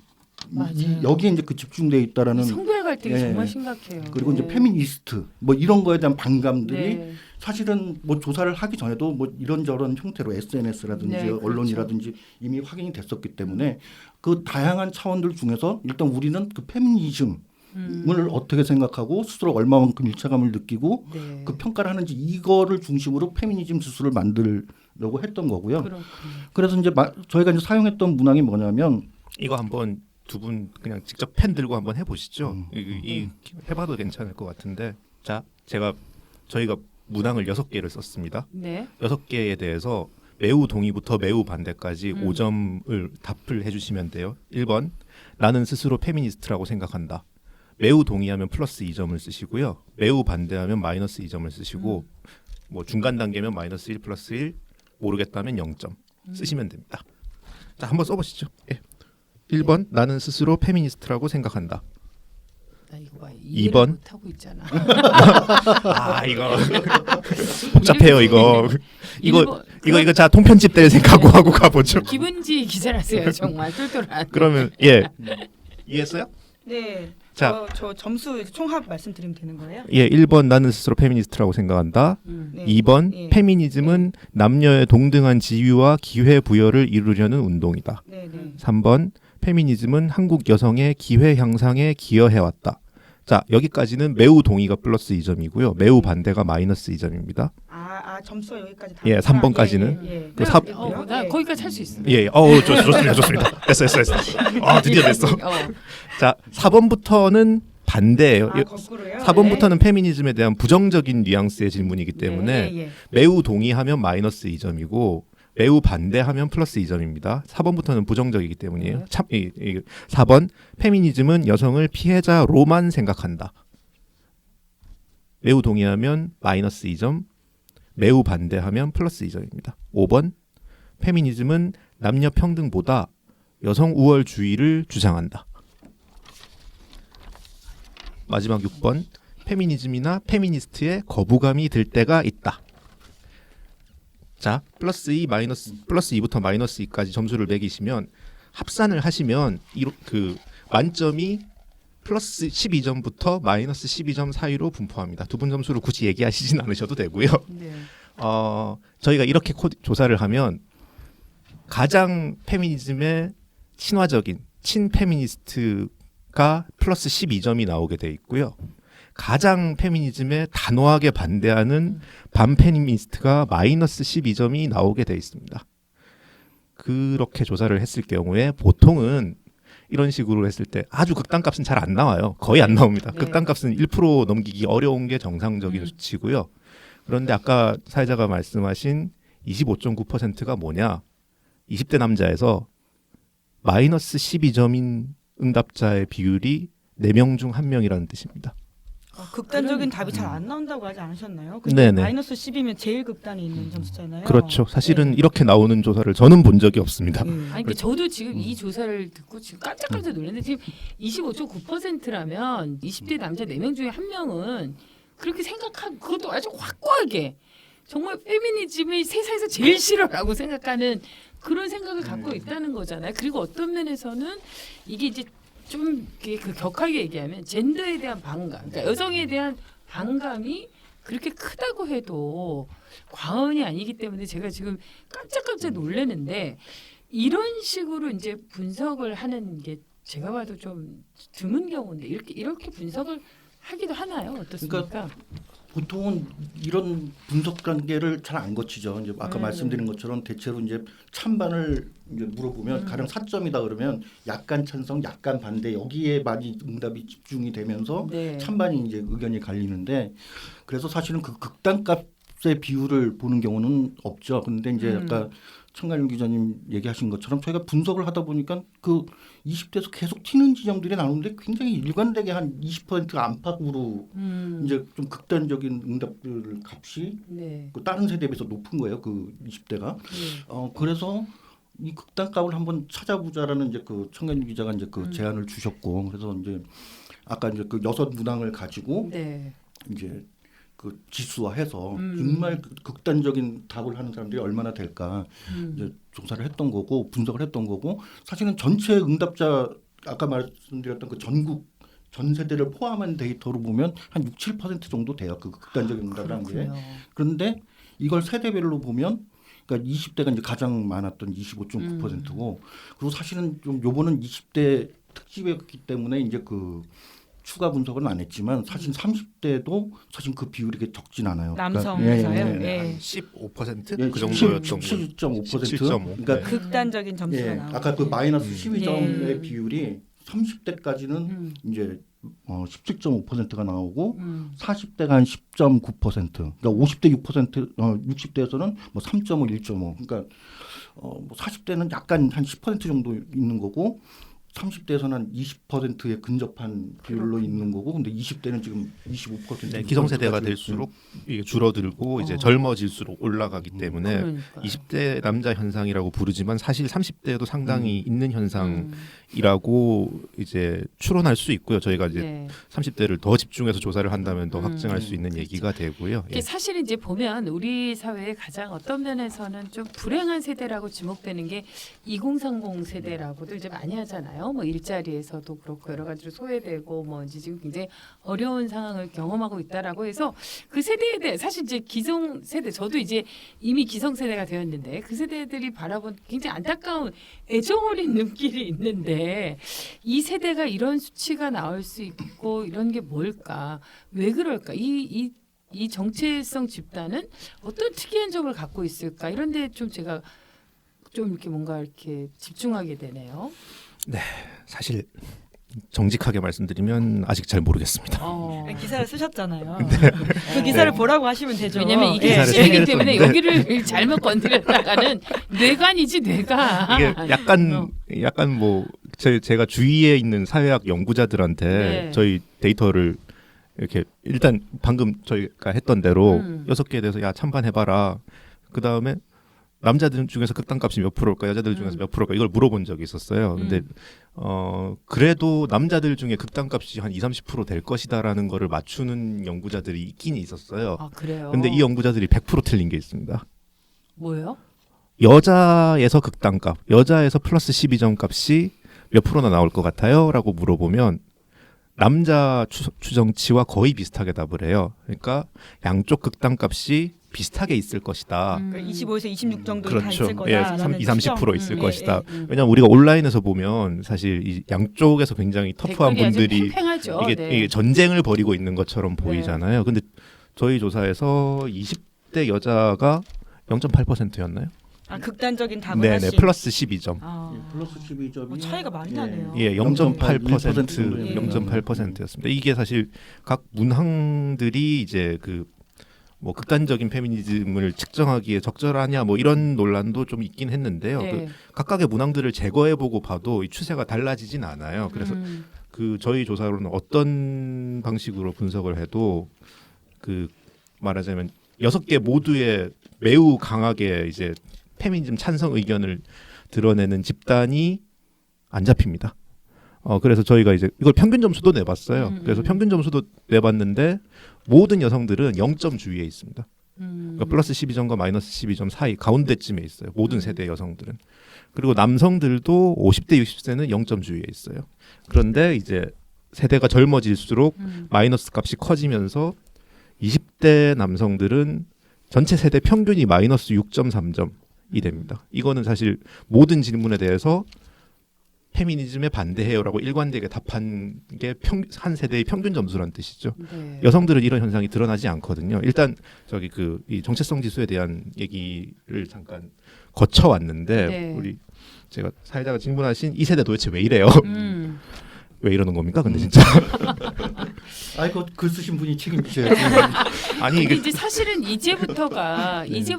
맞아요. 여기에 이제 그 집중돼 있다라는 성별 갈등이 예. 정말 심각해요. 그리고 네. 이제 페미니스트 뭐 이런 거에 대한 반감들이 네. 사실은 뭐 조사를 하기 전에도 뭐 이런저런 형태로 SNS라든지 네, 그렇죠. 언론이라든지 이미 확인이 됐었기 때문에 그 다양한 차원들 중에서 일단 우리는 그 페미니즘을 어떻게 생각하고 스스로 얼마만큼 일체감을 느끼고 네. 그 평가를 하는지 이거를 중심으로 페미니즘 지수를 만들려고 했던 거고요. 그렇군요. 그래서 이제 저희가 이제 사용했던 문항이 뭐냐면 이거 한번 두 분 그냥 직접 펜 들고 한번 해보시죠. 해봐도 괜찮을 것 같은데 자 저희가 문항을 6개를 썼습니다. 네. 6개에 대해서 매우 동의부터 매우 반대까지 5점을 답을 해주시면 돼요. 1번 나는 스스로 페미니스트라고 생각한다. 매우 동의하면 플러스 2점을 쓰시고요. 매우 반대하면 마이너스 2점을 쓰시고 뭐 중간 단계면 마이너스 1 플러스 1 모르겠다면 0점 쓰시면 됩니다. 자 한번 써보시죠. 예. 1번 나는 스스로 페미니스트라고 생각한다. 나 이거 봐. 2번. 못 하고 있잖아. 아 이거 복잡해요 이거. 일본- 이거 자 통편집 될 생각하고 가보죠. 기분지 기자라세요 정말 똘똘한. 그러면 예 이해했어요? 네. 자. 저 점수 총합 말씀드리면 되는 거예요? 예 1번 나는 스스로 페미니스트라고 생각한다. 네. 2번 예. 페미니즘은 남녀의 동등한 지위와 기회 부여를 이루려는 운동이다. 네, 네. 3번 페미니즘은 한국 여성의 기회 향상에 기여해왔다. 자 여기까지는 매우 동의가 플러스 2점이고요. 매우 반대가 마이너스 2점입니다. 점수 여기까지 다. 예, 3번까지는. 예. 그 사- 나 예. 거기까지 할 수 있어. 예, 좋습니다. 됐어. 드디어 됐어. 자 4번부터는 반대예요. 거꾸로요? 4번부터는 페미니즘에 대한 부정적인 뉘앙스의 질문이기 때문에 예. 매우 동의하면 마이너스 2점이고 매우 반대하면 플러스 2점입니다. 4번부터는 부정적이기 때문이에요. 4번 페미니즘은 여성을 피해자로만 생각한다. 매우 동의하면 마이너스 2점, 매우 반대하면 플러스 2점입니다. 5번 페미니즘은 남녀 평등보다 여성 우월주의를 주장한다. 마지막 6번 페미니즘이나 페미니스트의 거부감이 들 때가 있다. 자, 플러스 2, 플러스 2부터 마이너스 2까지 점수를 매기시면 합산을 하시면 그 만점이 플러스 12점부터 마이너스 12점 사이로 분포합니다. 두 분 점수를 굳이 얘기하시진 않으셔도 되고요. 네. 저희가 이렇게 조사를 하면 가장 페미니즘에 친화적인 친페미니스트가 플러스 12점이 나오게 돼 있고요. 가장 페미니즘에 단호하게 반대하는 반페미니스트가 마이너스 12점이 나오게 돼 있습니다. 그렇게 조사를 했을 경우에 보통은 이런 식으로 했을 때 아주 극단값은 잘 안 나와요. 거의 안 나옵니다. 네. 극단값은 1% 넘기기 어려운 게 정상적인 수치고요. 그런데 아까 사회자가 말씀하신 25.9%가 뭐냐? 20대 남자에서 마이너스 12점인 응답자의 비율이 4명 중 1명이라는 뜻입니다. 극단적인 답이 잘 안 나온다고 하지 않으셨나요? 근데 네네. 마이너스 10이면 제일 극단에 있는 점수잖아요. 그렇죠. 사실은 네. 이렇게 나오는 조사를 저는 본 적이 없습니다. 음. 아니, 근데 저도 지금 이 조사를 듣고 지금 깜짝깜짝 놀랐는데 지금 25.9%라면 20대 남자 4명 중에 1명은 그렇게 생각하고 그것도 아주 확고하게 정말 페미니즘이 세상에서 제일 싫어라고 생각하는 그런 생각을 갖고 있다는 거잖아요. 그리고 어떤 면에서는 이게 이제 좀 그 격하게 얘기하면 젠더에 대한 반감, 그러니까 여성에 대한 반감이 그렇게 크다고 해도 과언이 아니기 때문에 제가 지금 깜짝깜짝 놀라는데 이런 식으로 이제 분석을 하는 게 제가 봐도 좀 드문 경우인데 이렇게 분석을 하기도 하나요? 어떻습니까? 그러니까 보통은 이런 분석 단계를 잘 안 거치죠. 이제 아까 말씀드린 것처럼 대체로 이제 찬반을 이제 물어보면 가령 4점이다 그러면 약간 찬성, 약간 반대 여기에 많이 응답이 집중이 되면서 네. 찬반이 이제 의견이 갈리는데 그래서 사실은 그 극단값의 비율을 보는 경우는 없죠. 그런데 이제 아까 청간윤 기자님 얘기하신 것처럼 저희가 분석을 하다 보니까 그 20대에서 계속 튀는 지점들이 나오는데 굉장히 일관되게 한 20% 안팎으로 이제 좀 극단적인 응답들 값이 네. 그 다른 세대에 비해서 높은 거예요. 그 20대가. 그래서 이 극단값을 한번 찾아보자라는 이제 그 청간윤 기자가 이제 그 제안을 주셨고 그래서 이제 아까 이제 그 6 문항을 가지고 네. 이제 그 지수화해서 정말 극단적인 답을 하는 사람들이 얼마나 될까 이제 조사를 했던 거고 분석을 했던 거고 사실은 전체 응답자 아까 말씀드렸던 그 전국 전 세대를 포함한 데이터로 보면 한 6, 7% 정도 돼요. 그 극단적인 응답을 한 게. 그런데 이걸 세대별로 보면 그러니까 20대가 이제 가장 많았던 25.9%고 그리고 사실은 좀 요번은 20대 특집이었기 때문에 이제 그 추가 분석은 안 했지만 사실 30대도 사실 그 비율이 그렇게 적진 않아요. 남성에서요. 예. 예. 15% 예, 그 정도였던 거예요. 17.5%. 17.5. 그러니까 네. 극단적인 점수가 예, 나오고. 아까 그 마이너스 12점의 네. 비율이 30대까지는 이제 17.5%가 나오고 40대가 한 10.9%. 그러니까 50대 6%, 60대에서는 뭐 3.5, 1.5. 그러니까 뭐 40대는 약간 한 10% 정도 있는 거고 30대에서는 한 20%에 근접한 비율로 있는 거고, 근데 20대는 지금 25%. 네, 기성세대가 될수록 이게 줄어들고 이제 젊어질수록 올라가기 때문에 그러니까요. 20대 남자 현상이라고 부르지만 사실 30대에도 상당히 있는 현상이라고 이제 추론할 수 있고요. 저희가 이제 네. 30대를 더 집중해서 조사를 한다면 더 확증할 수 있는 얘기가 되고요. 이게 사실 이제 보면 우리 사회의 가장 어떤 면에서는 좀 불행한 세대라고 지목되는 게 2030 세대라고도 이제 많이 하잖아요. 뭐 일자리에서도 그렇고 여러 가지로 소외되고 뭐 이제 지금 굉장히 어려운 상황을 경험하고 있다라고 해서 그 세대에 대해 사실 이제 기성 세대 저도 이제 이미 기성 세대가 되었는데 그 세대들이 바라본 굉장히 안타까운 애정 어린 눈길이 있는데 이 세대가 이런 수치가 나올 수 있고 이런 게 뭘까? 왜 그럴까? 이 정체성 집단은 어떤 특이한 점을 갖고 있을까? 이런데 좀 제가 좀 이렇게 뭔가 이렇게 집중하게 되네요. 사실 정직하게 말씀드리면 아직 잘 모르겠습니다. 기사를 쓰셨잖아요. 그 기사를 보라고 하시면 되죠. 왜냐면 이게 기사를 시간이기 세 때문에 개를 여기를 잘못 건드렸다가는 뇌관이지 뇌가. 이게 약간 뭐 제가 주위에 있는 사회학 연구자들한테 네. 저희 데이터를 이렇게 일단 방금 저희가 했던 대로 6개에 대해서 야 찬반해봐라. 그 다음에 남자들 중에서 극단값이 몇 프로일까, 여자들 중에서 몇 프로일까 이걸 물어본 적이 있었어요. 근데 그래도 남자들 중에 극단값이 한 20-30% 될 것이다라는 거를 맞추는 연구자들이 있긴 있었어요. 아 그래요. 근데 이 연구자들이 100% 틀린 게 있습니다. 뭐예요? 여자에서 극단값, 여자에서 플러스 12점 값이 몇 프로나 나올 것 같아요? 라고 물어보면 남자 추정치와 거의 비슷하게 답을 해요. 그러니까 양쪽 극단값이 비슷하게 있을 것이다. 그러니까 25에서 26 정도 다 그렇죠. 있을 예, 거다. 20-30% 있을 예, 것이다. 예, 예. 왜냐하면 우리가 온라인에서 보면 사실 이 양쪽에서 굉장히 터프한 댓글이 아주 분들이 팽팽하죠. 이게, 네. 이게 전쟁을 벌이고 있는 것처럼 보이잖아요. 근데 저희 조사에서 20대 여자가 0.8%였나요? 아, 극단적인 답은 네네, 하신. 플러스 12점. 아. 예, 플러스 12점이 차이가 많이 나네요. 예, 0.8% 0.8%였습니다. 이게 사실 각 문항들이 이제 그 뭐 극단적인 페미니즘을 측정하기에 적절하냐 뭐 이런 논란도 좀 있긴 했는데요. 네. 그 각각의 문항들을 제거해보고 봐도 이 추세가 달라지진 않아요. 그래서 그 저희 조사로는 어떤 방식으로 분석을 해도 그 말하자면 6개 모두의 매우 강하게 이제 페미니즘 찬성 의견을 드러내는 집단이 안 잡힙니다. 그래서 저희가 이제 이걸 평균 점수도 내봤어요. 그래서 평균 점수도 내봤는데 모든 여성들은 0점 주위에 있습니다. 그러니까 플러스 12점과 마이너스 12점 사이 가운데쯤에 있어요. 모든 세대 여성들은. 그리고 남성들도 50대 60세는 0점 주위에 있어요. 그런데 이제 세대가 젊어질수록 마이너스 값이 커지면서 20대 남성들은 전체 세대 평균이 마이너스 6.3점이 됩니다. 이거는 사실 모든 질문에 대해서 페미니즘에 반대해요라고 일관되게 답한 게 한 세대의 평균 점수란 뜻이죠. 네. 여성들은 이런 현상이 드러나지 않거든요. 일단 저기 그 이 정체성 지수에 대한 얘기를 잠깐 거쳐 왔는데 네. 우리 제가 사회자가 질문하신 이 세대 도대체 왜 이래요? 왜 이러는 겁니까? 근데 진짜 아이고 글 쓰신 분이 책임지셔야지. 아니 근데 이게 이제 사실은 이제부터가 이제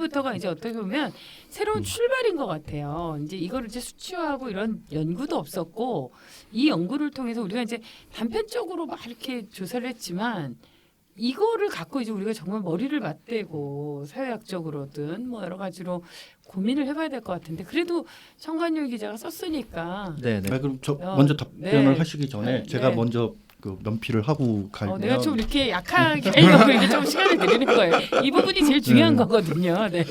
어떻게 보면 새로운 출발인 것 같아요. 이제 이거를 이제 수치화하고 이런 연구도 없었고 이 연구를 통해서 우리가 이제 단편적으로 막 이렇게 조사를 했지만 이거를 갖고 이제 우리가 정말 머리를 맞대고 사회학적으로든 뭐 여러 가지로 고민을 해봐야 될 것 같은데 그래도 청관율 기자가 썼으니까 네네. 그럼 저 먼저 답변을 네. 하시기 전에 네. 제가 네. 먼저 그 면피를 하고 가면 내가 좀 이렇게 약하게 하려고 이렇게 좀 시간을 드리는 거예요. 이 부분이 제일 중요한 거거든요. 네.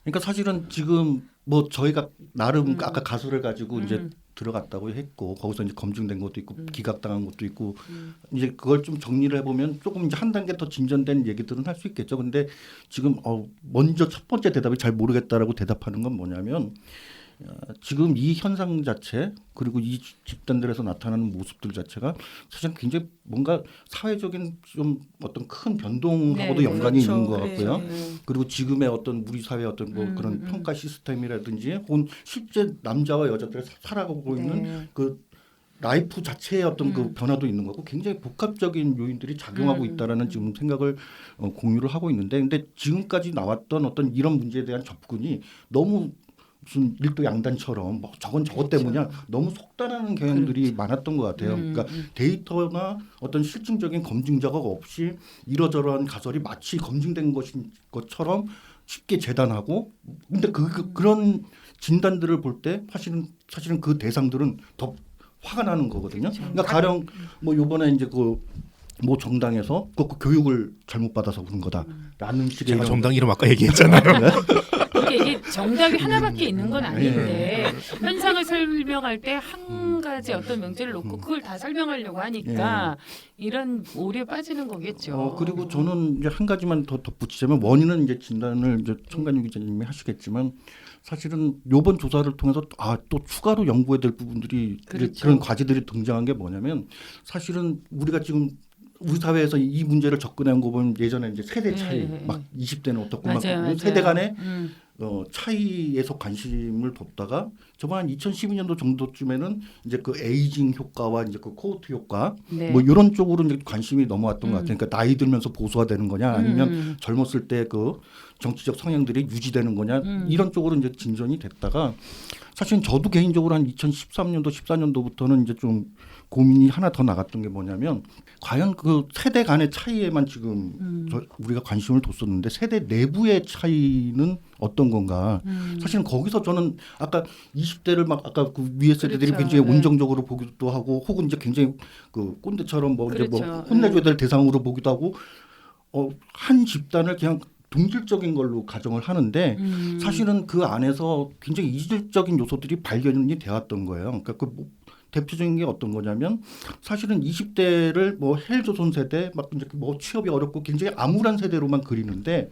그러니까 사실은 지금 뭐 저희가 나름 아까 가수를 가지고 이제 들어갔다고 했고 거기서 이제 검증된 것도 있고 기각당한 것도 있고 이제 그걸 좀 정리를 해보면 조금 이제 한 단계 더 진전된 얘기들은 할 수 있겠죠. 근데 지금 먼저 첫 번째 대답이 잘 모르겠다라고 대답하는 건 뭐냐면 지금 이 현상 자체 그리고 이 집단들에서 나타나는 모습들 자체가 사실 굉장히 뭔가 사회적인 좀 어떤 큰 변동하고도 네, 연관이 그렇죠. 있는 것 같고요. 네. 그리고 지금의 어떤 우리 사회의 어떤 뭐 그런 평가 시스템이라든지 혹은 실제 남자와 여자들이 살아가고 있는 네. 그 라이프 자체의 어떤 그 변화도 있는 거고 굉장히 복합적인 요인들이 작용하고 있다라는 지금 생각을 공유를 하고 있는데 근데 지금까지 나왔던 어떤 이런 문제에 대한 접근이 너무 무슨 일도 양단처럼 뭐 저건 저것 때문이야 너무 속단하는 경향들이 많았던 것 같아요. 그러니까 데이터나 어떤 실증적인 검증 자가 없이 이러저러한 가설이 마치 검증된 것인 것처럼 쉽게 재단하고 근데 그런 진단들을 볼 때 사실은 그 대상들은 더 화가 나는 거거든요. 그러니까 가령 뭐 요번에 이제 그 뭐 정당에서 그 교육을 잘못 받아서 그런 거다라는 식의 제가 정당 이름 아까 얘기했잖아요. 이게 정답이 하나밖에 있는 건 아닌데 현상을 설명할 때 한 가지 어떤 명제를 놓고 그걸 다 설명하려고 하니까 이런 오류에 빠지는 거겠죠. 그리고 저는 이제 한 가지만 더 덧붙이자면 원인은 이제 진단을 이제 청관유 기자님이 하시겠지만 사실은 이번 조사를 통해서 또 추가로 연구해야 될 부분들이 그렇죠. 이제 그런 과제들이 등장한 게 뭐냐면 사실은 우리가 지금 우리 사회에서 이 문제를 접근한 거 보면 예전에 이제 세대 차이 막 20대는 어떻고 막 세대 간의 차이에서 관심을 뒀다가 저번 한 2012년도 정도쯤에는 이제 그 에이징 효과와 이제 그 코호트 효과 네. 뭐 이런 쪽으로 이제 관심이 넘어왔던 것 같아요. 그러니까 나이 들면서 보수화되는 거냐 아니면 젊었을 때 그 정치적 성향들이 유지되는 거냐 이런 쪽으로 이제 진전이 됐다가 사실 저도 개인적으로 한 2013년도 14년도부터는 이제 좀 고민이 하나 더 나갔던 게 뭐냐면 과연 그 세대 간의 차이에만 지금 우리가 관심을 뒀었는데 세대 내부의 차이는 어떤 건가? 사실은 거기서 저는 아까 20대를 막 아까 그 위에 세대들이 그렇죠. 굉장히 네. 온정적으로 보기도 하고 혹은 이제 굉장히 그 꼰대처럼 뭐 이제 뭐 그렇죠. 혼내줘야 될 대상으로 보기도 하고 한 집단을 그냥 동질적인 걸로 가정을 하는데 사실은 그 안에서 굉장히 이질적인 요소들이 발견이 되었던 거예요. 그러니까 그 대표적인 게 어떤 거냐면 사실은 20대를 뭐 헬조선 세대 막 이제 뭐 취업이 어렵고 굉장히 암울한 세대로만 그리는데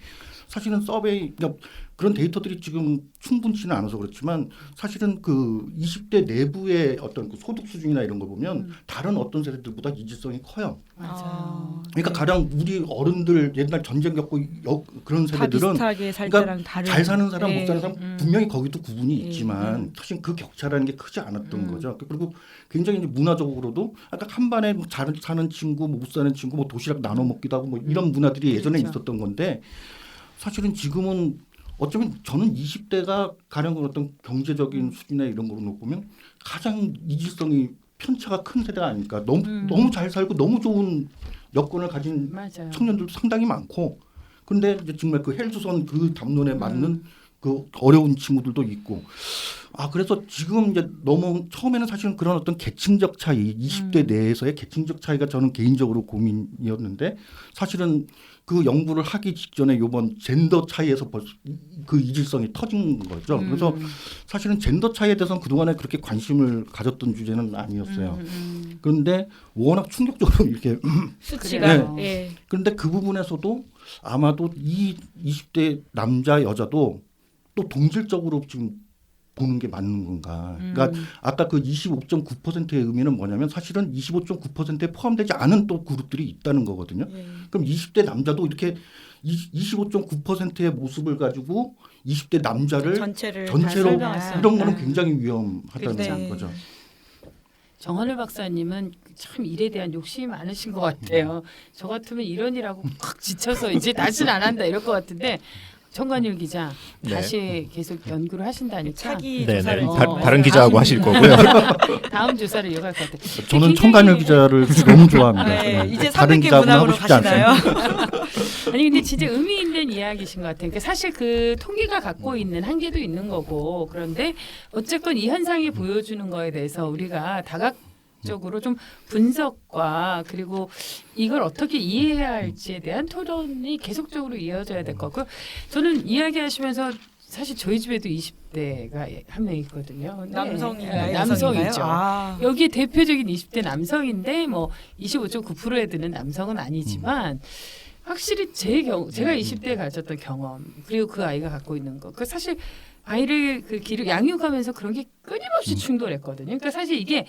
사실은 서베이 그러니까 그런 데이터들이 지금 충분치는 않아서 그렇지만 사실은 그 20대 내부의 어떤 그 소득 수준이나 이런 거 보면 다른 어떤 세대들보다 이질성이 커요. 맞아요. 그러니까 가령 우리 어른들 옛날 전쟁 겪고 그런 다 세대들은 비슷하게 살 그러니까 때랑 다른 잘 사는 사람 예. 못 사는 사람 분명히 거기도 구분이 있지만 사실 그 격차라는 게 크지 않았던 거죠. 그리고 굉장히 이제 문화적으로도 아까 한 반에 뭐 잘 사는 친구, 뭐 못 사는 친구, 뭐 도시락 나눠 먹기도 하고 뭐 이런 문화들이 예전에 그렇죠. 있었던 건데 사실은 지금은 어쩌면 저는 20대가 가령 어떤 경제적인 수준이나 이런 거로 놓고 보면 가장 이질성이 편차가 큰 세대가 아닐까. 너무 잘 살고 너무 좋은 여건을 가진 맞아요. 청년들도 상당히 많고 근데 이제 정말 그 헬조선 그 담론에 맞는 그 어려운 친구들도 있고 그래서 지금 이제 너무 처음에는 사실은 그런 어떤 계층적 차이 20대 내에서의 계층적 차이가 저는 개인적으로 고민이었는데 사실은 그 연구를 하기 직전에 요번 젠더 차이에서 벌써 그 이질성이 터진 거죠. 그래서 사실은 젠더 차이에 대해서는 그동안에 그렇게 관심을 가졌던 주제는 아니었어요. 그런데 워낙 충격적으로 이렇게 수치가 네. 예. 그런데 그 부분에서도 아마도 이 20대 남자 여자도 또 동질적으로 지금 보는 게 맞는 건가. 그러니까 아까 그 25.9%의 의미는 뭐냐면 사실은 25.9%에 포함되지 않은 또 그룹들이 있다는 거거든요. 그럼 20대 남자도 이렇게 25.9%의 모습을 가지고 20대 남자를 전체로 설명했어요. 이런 거는 네. 굉장히 위험하다는 네. 거죠. 정한울 박사님은 참 일에 대한 욕심이 많으신 것 같아요. 저 같으면 이런 일하고 꽉 지쳐서 이제 다시는 안 한다 이럴 것 같은데 정관율 기자 네. 다시 계속 연구를 하신다니까 차기 네네. 조사를 다른 기자하고 하실 거고요. 다음 조사를 이어갈 것 같아요. 저는 굉장히- 청관열 기자를 너무 좋아합니다. 네, 이제 다른 300개 기자하고는 하고 문항으로 싶지 않습니다. 가시나요? 아니 근데 진짜 의미 있는 이야기신 것 같아요. 그러니까 사실 그 통계가 갖고 있는 한계도 있는 거고 그런데 어쨌건 이 현상이 보여주는 거에 대해서 우리가 다각적으로 좀 분석과 그리고 이걸 어떻게 이해해야 할지에 대한 토론이 계속적으로 이어져야 될 거고요. 저는 이야기하시면서 사실 저희 집에도 20대가 한 명 있거든요. 근데 남성인가요? 남성이죠. 여성인가요? 여기에 대표적인 20대 남성인데 뭐 25.9%에 드는 남성은 아니지만 확실히 제가 20대에 가졌던 경험 그리고 그 아이가 갖고 있는 거 그 사실 아이를 그 길을 양육하면서 그런 게 끊임없이 충돌했거든요. 그러니까 사실 이게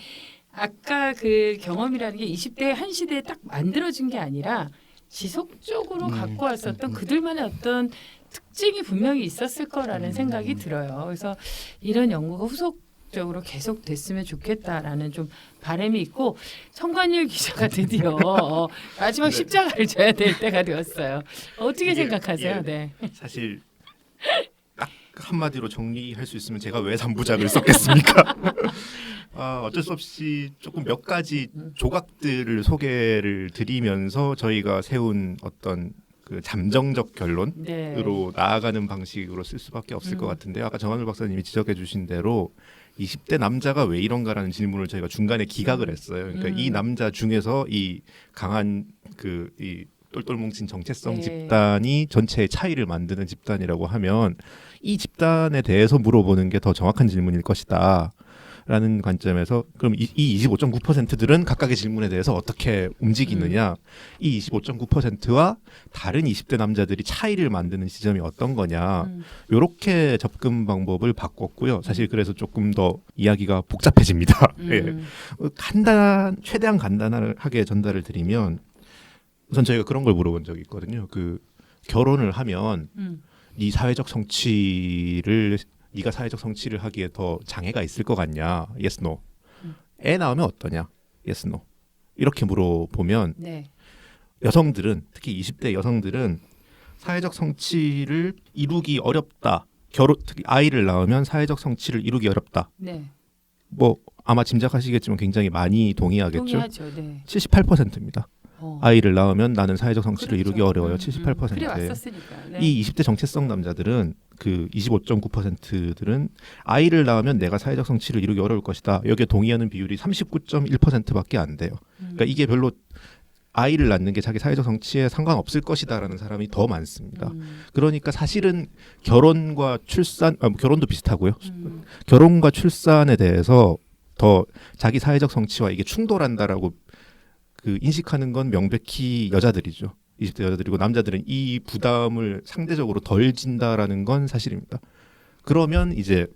아까 그 경험이라는 게 20대 한 시대에 딱 만들어진 게 아니라 지속적으로 갖고 왔었던 그들만의 어떤 특징이 분명히 있었을 거라는 생각이 들어요. 그래서 이런 연구가 후속적으로 계속 됐으면 좋겠다라는 좀 바람이 있고 청관율 기자가 드디어 마지막 십자가를 져야 될 때가 되었어요. 어떻게 이게, 생각하세요? 예. 네. 사실 딱 한마디로 정리할 수 있으면 제가 왜 3부작을 썼겠습니까? 어쩔 수 없이 조금 몇 가지 조각들을 소개를 드리면서 저희가 세운 어떤 그 잠정적 결론으로 네. 나아가는 방식으로 쓸 수밖에 없을 것 같은데요. 아까 정한울 박사님이 지적해 주신 대로 20대 남자가 왜 이런가라는 질문을 저희가 중간에 기각을 했어요. 그러니까 이 남자 중에서 이 강한 이 똘똘 뭉친 정체성 네. 집단이 전체의 차이를 만드는 집단이라고 하면 이 집단에 대해서 물어보는 게 더 정확한 질문일 것이다. 라는 관점에서 그럼 이 25.9%들은 각각의 질문에 대해서 어떻게 움직이느냐 이 25.9%와 다른 20대 남자들이 차이를 만드는 지점이 어떤 거냐 요렇게 접근 방법을 바꿨고요. 사실 그래서 조금 더 이야기가 복잡해집니다. 예. 최대한 간단하게 전달을 드리면 우선 저희가 그런 걸 물어본 적이 있거든요. 그 결혼을 하면 네 사회적 성취를 네가 사회적 성취를 하기에 더 장애가 있을 것 같냐? Yes, no. 애 낳으면 어떠냐? Yes, no. 이렇게 물어보면 네. 여성들은 특히 20대 여성들은 사회적 성취를 이루기 어렵다. 특히 아이를 낳으면 사회적 성취를 이루기 어렵다. 네. 뭐 아마 짐작하시겠지만 굉장히 많이 동의하겠죠. 동의하죠. 네. 78%입니다. 아이를 낳으면 나는 사회적 성취를 그렇죠. 이루기 어려워요. 78%. 그래 왔었으니까. 네. 이 20대 정체성 남자들은 그 25.9%들은 아이를 낳으면 내가 사회적 성취를 이루기 어려울 것이다. 여기에 동의하는 비율이 39.1%밖에 안 돼요. 그러니까 이게 별로 아이를 낳는 게 자기 사회적 성취에 상관없을 것이다라는 사람이 더 많습니다. 그러니까 사실은 결혼과 출산, 결혼도 비슷하고요. 결혼과 출산에 대해서 더 자기 사회적 성취와 이게 충돌한다라고 그 인식하는 건 명백히 여자들이죠. 20대 여자들이고 남자들은 이 부담을 상대적으로 덜 진다라는 건 사실입니다. 그러면 이제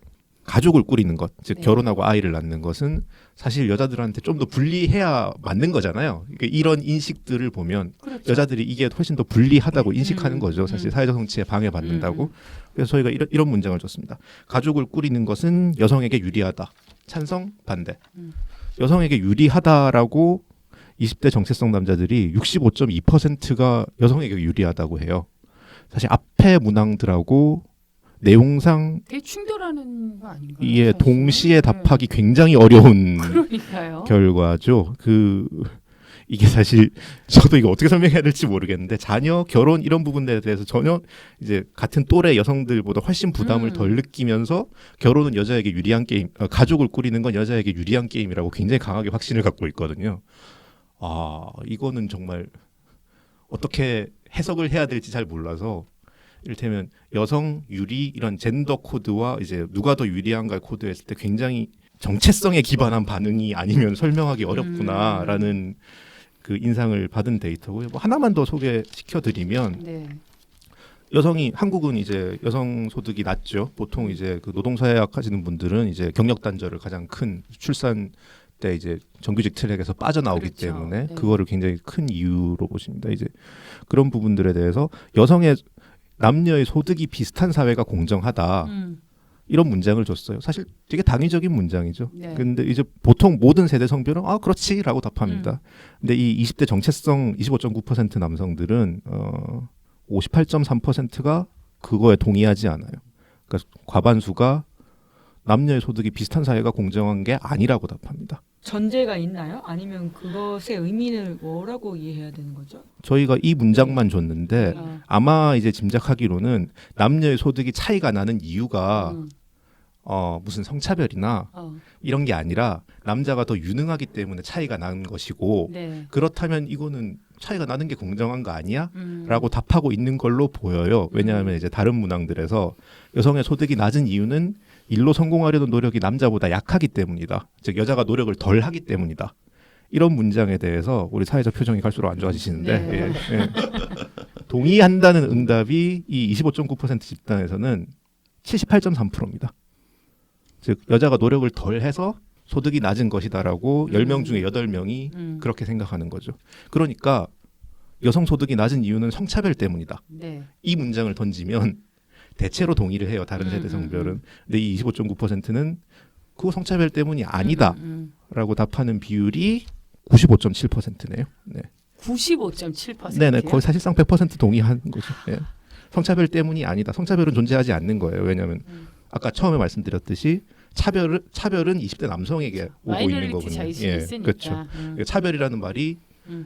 가족을 꾸리는 것, 즉 네. 결혼하고 아이를 낳는 것은 사실 여자들한테 좀 더 불리해야 맞는 거잖아요. 그러니까 이런 인식들을 보면 그렇죠. 여자들이 이게 훨씬 더 불리하다고 인식하는 거죠. 음. 사실 사회적 성취에 방해받는다고. 그래서 저희가 이런 문장을 줬습니다. 가족을 꾸리는 것은 여성에게 유리하다. 찬성, 반대. 여성에게 유리하다라고 20대 정체성 남자들이 65.2%가 여성에게 유리하다고 해요. 사실 앞에 문항들하고 내용상 되게 충돌하는 거 아닌가요? 이에 사실? 동시에 네. 답하기 굉장히 어려운 그러니까요. 결과죠. 이게 사실 저도 이거 어떻게 설명해야 될지 모르겠는데 자녀, 결혼 이런 부분에 대해서 전혀 이제 같은 또래 여성들보다 훨씬 부담을 덜 느끼면서 결혼은 여자에게 유리한 게임, 가족을 꾸리는 건 여자에게 유리한 게임이라고 굉장히 강하게 확신을 갖고 있거든요. 이거는 정말 어떻게 해석을 해야 될지 잘 몰라서 이를테면 여성 유리 이런 젠더 코드와 이제 누가 더 유리한가 코드했을 때 굉장히 정체성에 기반한 반응이 아니면 설명하기 어렵구나라는 그 인상을 받은 데이터고요. 뭐 하나만 더 소개시켜드리면 네. 한국은 이제 여성 소득이 낮죠. 보통 이제 그 노동사회 하시는 분들은 이제 경력 단절을 가장 큰 출산 때 이제 정규직 트랙에서 빠져나오기 그렇죠. 때문에 네. 그거를 굉장히 큰 이유로 보십니다. 이제 그런 부분들에 대해서 남녀의 소득이 비슷한 사회가 공정하다. 이런 문장을 줬어요. 사실 되게 당위적인 문장이죠. 네. 근데 이제 보통 모든 세대 성별은 그렇지라고 답합니다. 근데 이 20대 정체성 25.9% 남성들은 58.3%가 그거에 동의하지 않아요. 그러니까 과반수가 남녀의 소득이 비슷한 사회가 공정한 게 아니라고 답합니다. 전제가 있나요? 아니면 그것의 의미는 뭐라고 이해해야 되는 거죠? 저희가 이 문장만 줬는데 아마 이제 짐작하기로는 남녀의 소득이 차이가 나는 이유가 무슨 성차별이나 이런 게 아니라 남자가 더 유능하기 때문에 차이가 나는 것이고 네. 그렇다면 이거는 차이가 나는 게 공정한 거 아니야? 라고 답하고 있는 걸로 보여요. 왜냐하면 이제 다른 문항들에서 여성의 소득이 낮은 이유는 일로 성공하려는 노력이 남자보다 약하기 때문이다. 즉 여자가 노력을 덜 하기 때문이다. 이런 문장에 대해서 우리 사회적 표정이 갈수록 안 좋아지시는데 네. 동의한다는 응답이 이 25.9% 집단에서는 78.3%입니다. 즉 여자가 노력을 덜 해서 소득이 낮은 것이다라고 10명 중에 8명이 그렇게 생각하는 거죠. 그러니까 여성 소득이 낮은 이유는 성차별 때문이다. 네. 이 문장을 던지면 대체로 동의를 해요. 다른 세대 성별은. 근데 이 25.9%는 그거 성차별 때문이 아니다라고 답하는 비율이 95.7%네요. 네. 95.7%. 네네. 거의 사실상 100% 동의하는 거죠. 네. 성차별 때문이 아니다. 성차별은 존재하지 않는 거예요. 왜냐하면 아까 처음에 말씀드렸듯이 차별은 20대 남성에게 오고 있는 마이너리티 거거든요. 자의식이 있으니까. 그렇죠. 차별이라는 말이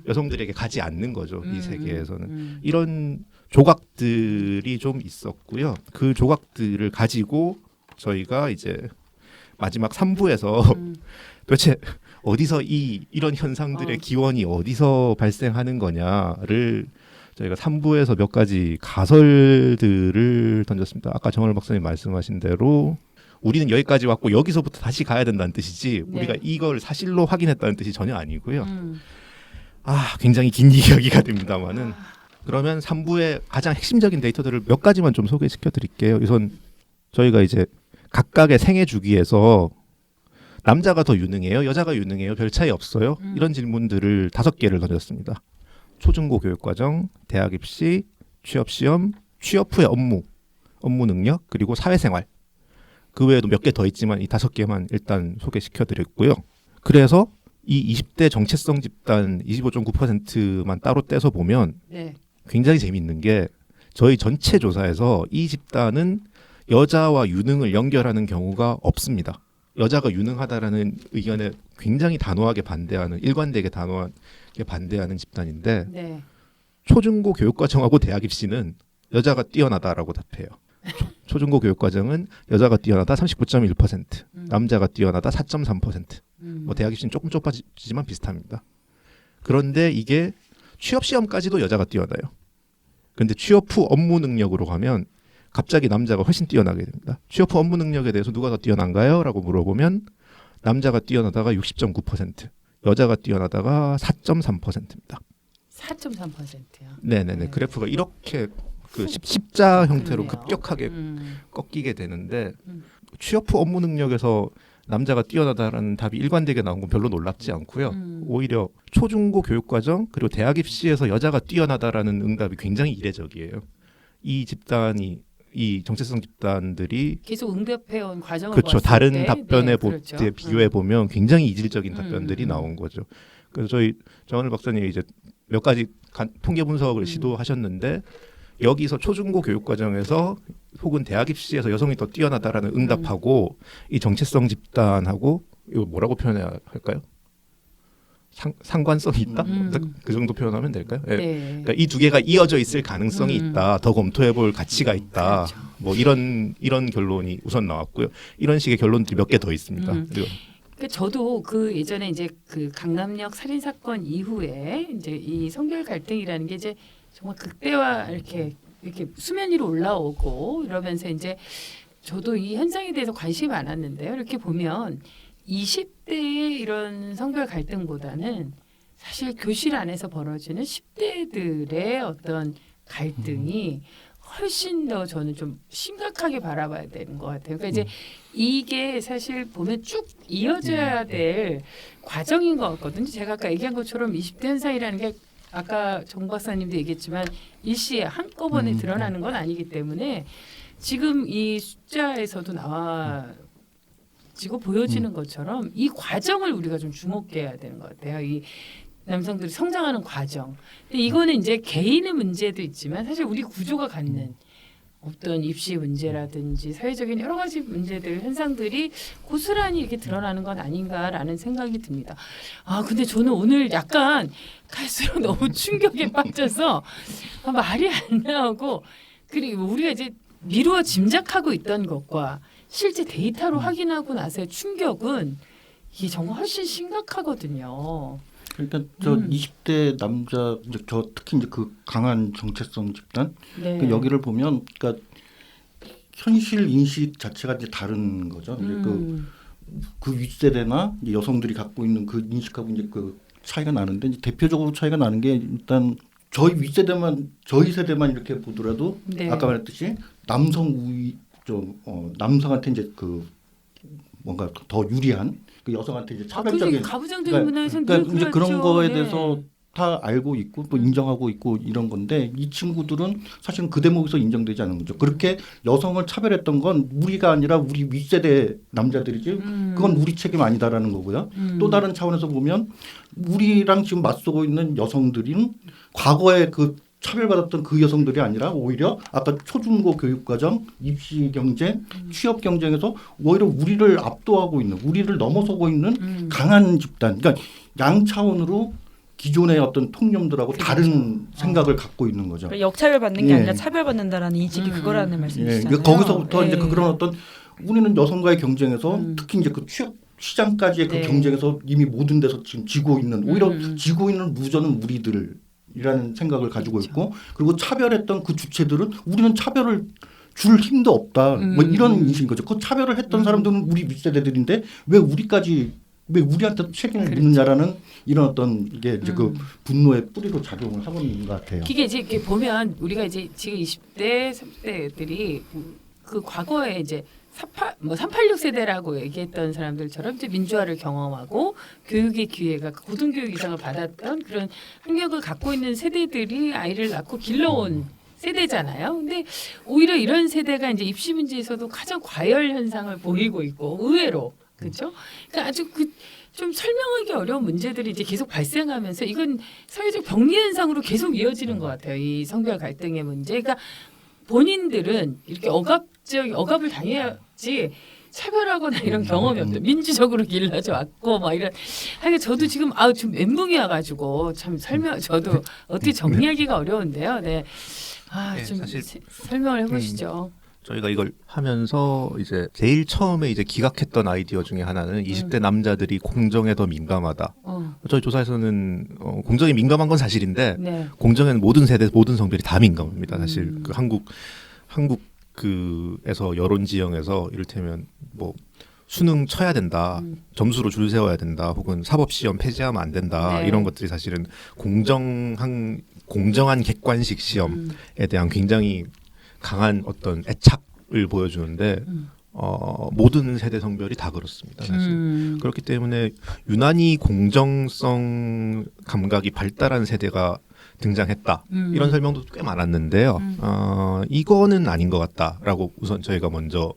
여성들에게 가지 않는 거죠. 이 세계에서는. 이런 조각들이 좀 있었고요. 그 조각들을 가지고 저희가 이제 마지막 3부에서 도대체 어디서 이런 현상들의 기원이 어디서 발생하는 거냐를 저희가 3부에서 몇 가지 가설들을 던졌습니다. 아까 정월 박사님 말씀하신 대로 우리는 여기까지 왔고 여기서부터 다시 가야 된다는 뜻이지 네. 우리가 이걸 사실로 확인했다는 뜻이 전혀 아니고요. 굉장히 긴 이야기가 됩니다만은 그러면 3부의 가장 핵심적인 데이터들을 몇 가지만 좀 소개시켜 드릴게요. 우선 저희가 이제 각각의 생애 주기에서 남자가 더 유능해요? 여자가 유능해요? 별 차이 없어요? 이런 질문들을 5개를 던졌습니다. 초중고 교육과정, 대학 입시, 취업시험, 취업 후의 업무 능력, 그리고 사회생활. 그 외에도 몇 개 더 있지만 이 5개만 일단 소개시켜 드렸고요. 그래서 이 20대 정체성 집단 25.9%만 따로 떼서 보면 네. 굉장히 재미있는 게 저희 전체 조사에서 이 집단은 여자와 유능을 연결하는 경우가 없습니다. 여자가 유능하다라는 의견에 굉장히 단호하게 반대하는 일관되게 단호하게 반대하는 집단인데 네. 초중고 교육과정하고 대학 입시는 여자가 뛰어나다라고 답해요. 초중고 교육과정은 여자가 뛰어나다 39.1%, 남자가 뛰어나다 4.3%. 뭐 대학 입시는 조금 좁아지지만 비슷합니다. 그런데 이게 취업 시험까지도 여자가 뛰어나요. 그런데 취업 후 업무 능력으로 가면 갑자기 남자가 훨씬 뛰어나게 됩니다. 취업 후 업무 능력에 대해서 누가 더 뛰어난가요? 라고 물어보면 남자가 뛰어나다가 60.9%, 여자가 뛰어나다가 4.3%입니다. 4.3%요. 네네네. 네. 그래프가 이렇게 그 십자 형태로 그러네요. 급격하게 꺾이게 되는데 취업 후 업무 능력에서 남자가 뛰어나다라는 답이 일관되게 나온 건 별로 놀랍지 않고요. 오히려 초중고 교육과정 그리고 대학 입시에서 여자가 뛰어나다라는 응답이 굉장히 이례적이에요. 이 집단이 이 정체성 집단들이 계속 응답해온 과정을 그렇죠. 봤을 다른 때, 답변에 네, 그렇죠. 비교해 보면 굉장히 이질적인 답변들이 나온 거죠. 그래서 저희 정한을 박사님이 이제 몇 가지 통계 분석을 시도하셨는데 여기서 초중고 교육과정에서 혹은 대학 입시에서 여성이 더 뛰어나다라는 응답하고 이 정체성 집단하고 이거 뭐라고 표현해야 할까요? 상관성이 있다? 그 정도 표현하면 될까요? 예. 네. 그러니까 이 두 개가 이어져 있을 가능성이 있다. 더 검토해볼 가치가 있다. 그렇죠. 뭐 이런 결론이 우선 나왔고요. 이런 식의 결론들이 몇 개 더 있습니다. 그리고 그 저도 그 예전에 이제 그 강남역 살인 사건 이후에 이제 이 성별 갈등이라는 게 이제 정말 극대화 이렇게 수면 위로 올라오고 이러면서 이제 저도 이 현상에 대해서 관심이 많았는데요. 이렇게 보면 20대의 이런 성별 갈등보다는 사실 교실 안에서 벌어지는 10대들의 어떤 갈등이 훨씬 더 저는 좀 심각하게 바라봐야 되는 것 같아요. 그러니까 이제 이게 사실 보면 쭉 이어져야 될 과정인 것 같거든요. 제가 아까 얘기한 것처럼 20대 현상이라는 게 아까 정 박사님도 얘기했지만 일시에 한꺼번에 드러나는 건 아니기 때문에 지금 이 숫자에서도 나와지고 보여지는 것처럼 이 과정을 우리가 좀 주목해야 되는 것 같아요. 이 남성들이 성장하는 과정. 근데 이거는 이제 개인의 문제도 있지만 사실 우리 구조가 갖는 어떤 입시 문제라든지 사회적인 여러 가지 문제들 현상들이 고스란히 이렇게 드러나는 건 아닌가라는 생각이 듭니다. 아 근데 저는 오늘 약간 갈수록 너무 충격에 빠져서 말이 안 나오고 그리고 우리가 이제 미루어 짐작하고 있던 것과 실제 데이터로 확인하고 나서의 충격은 이게 정말 훨씬 심각하거든요. 일단 저 20대 남자 이제 저 특히 이제 그 강한 정체성 집단 네. 그 여기를 보면 그러니까 현실 인식 자체가 이제 다른 거죠. 이제 그 윗세대나 이제 여성들이 갖고 있는 그 인식하고 이제 그 차이가 나는데 이제 대표적으로 차이가 나는 게 일단 저희 윗세대만 저희 세대만 이렇게 보더라도 네. 아까 말했듯이 남성 우위 좀 남성한테 이제 그 뭔가 더 유리한 그 여성한테 이제 차별적인 가부장적인 문화에서는 그러니까 늘 이제 그렇죠. 그런 거에 네. 대해서 다 알고 있고 또 인정하고 있고 이런 건데 이 친구들은 사실은 그 대목에서 인정되지 않는 거죠. 그렇게 여성을 차별했던 건 우리가 아니라 우리 윗세대 남자들이지 그건 우리 책임 아니다라는 거고요. 또 다른 차원에서 보면 우리랑 지금 맞서고 있는 여성들은 과거에 그 차별받았던 그 여성들이 아니라 오히려 아까 초중고 교육과정, 입시 경쟁, 취업 경쟁에서 오히려 우리를 압도하고 있는, 우리를 넘어서고 있는 강한 집단. 그러니까 양 차원으로 기존의 어떤 통념들하고 그렇죠. 다른 생각을 갖고 있는 거죠. 그러니까 역차별받는 게 예. 아니라 차별받는다라는 인식이 그거라는 말씀이시잖아요. 그러니까 거기서부터 이제 예. 그런 어떤 우리는 여성과의 경쟁에서 특히 이제 그 취업 시장까지의 그 네. 경쟁에서 이미 모든 데서 지금 지고 있는 오히려 지고 있는 루저는 우리들이라는 생각을 가지고 있고 그리고 차별했던 그 주체들은 우리는 차별을 줄 힘도 없다. 뭐 이런 인식인 거죠. 그 차별을 했던 사람들은 우리 윗세대들인데 왜 우리한테 책임을 묻느냐라는 이런 어떤 이게 이제 그 분노의 뿌리로 작용을 하고 있는 것 같아요. 이게 이제 이렇게 보면 우리가 이제 지금 20대, 30대들이 그 과거에 이제 386 세대라고 얘기했던 사람들처럼 이제 민주화를 경험하고 교육의 기회가 고등교육 이상을 받았던 그런 환경을 갖고 있는 세대들이 아이를 낳고 길러온 세대잖아요. 근데 오히려 이런 세대가 이제 입시 문제에서도 가장 과열 현상을 보이고 있고 의외로 그렇죠. 그러니까 아주 좀 설명하기 어려운 문제들이 이제 계속 발생하면서 이건 사회적 병리 현상으로 계속 이어지는 것 같아요. 이 성별 갈등의 문제. 그러니까 본인들은 이렇게 억압을 당해야지 차별하거나 이런 경험이 없다. 민주적으로 길러져 왔고 막 이런. 하여간 저도 지금 좀 멘붕이 와가지고 참 저도 어떻게 정리하기가 어려운데요. 네. 네, 좀 사실 설명을 해보시죠. 저희가 이걸 하면서 이제 제일 처음에 이제 기각했던 아이디어 중에 하나는 20대 남자들이 공정에 더 민감하다. 저희 조사에서는 공정에 민감한 건 사실인데 네. 공정에는 모든 세대, 모든 성별이 다 민감합니다. 사실 그 한국 그에서 여론 지형에서 이를테면 뭐 수능 쳐야 된다, 점수로 줄 세워야 된다, 혹은 사법시험 폐지하면 안 된다, 네. 이런 것들이 사실은 공정한 객관식 시험에 대한 굉장히 강한 어떤 애착을 보여주는데 모든 세대 성별이 다 그렇습니다. 사실. 그렇기 때문에 유난히 공정성 감각이 발달한 세대가 등장했다. 이런 설명도 꽤 많았는데요. 이거는 아닌 것 같다라고 우선 저희가 먼저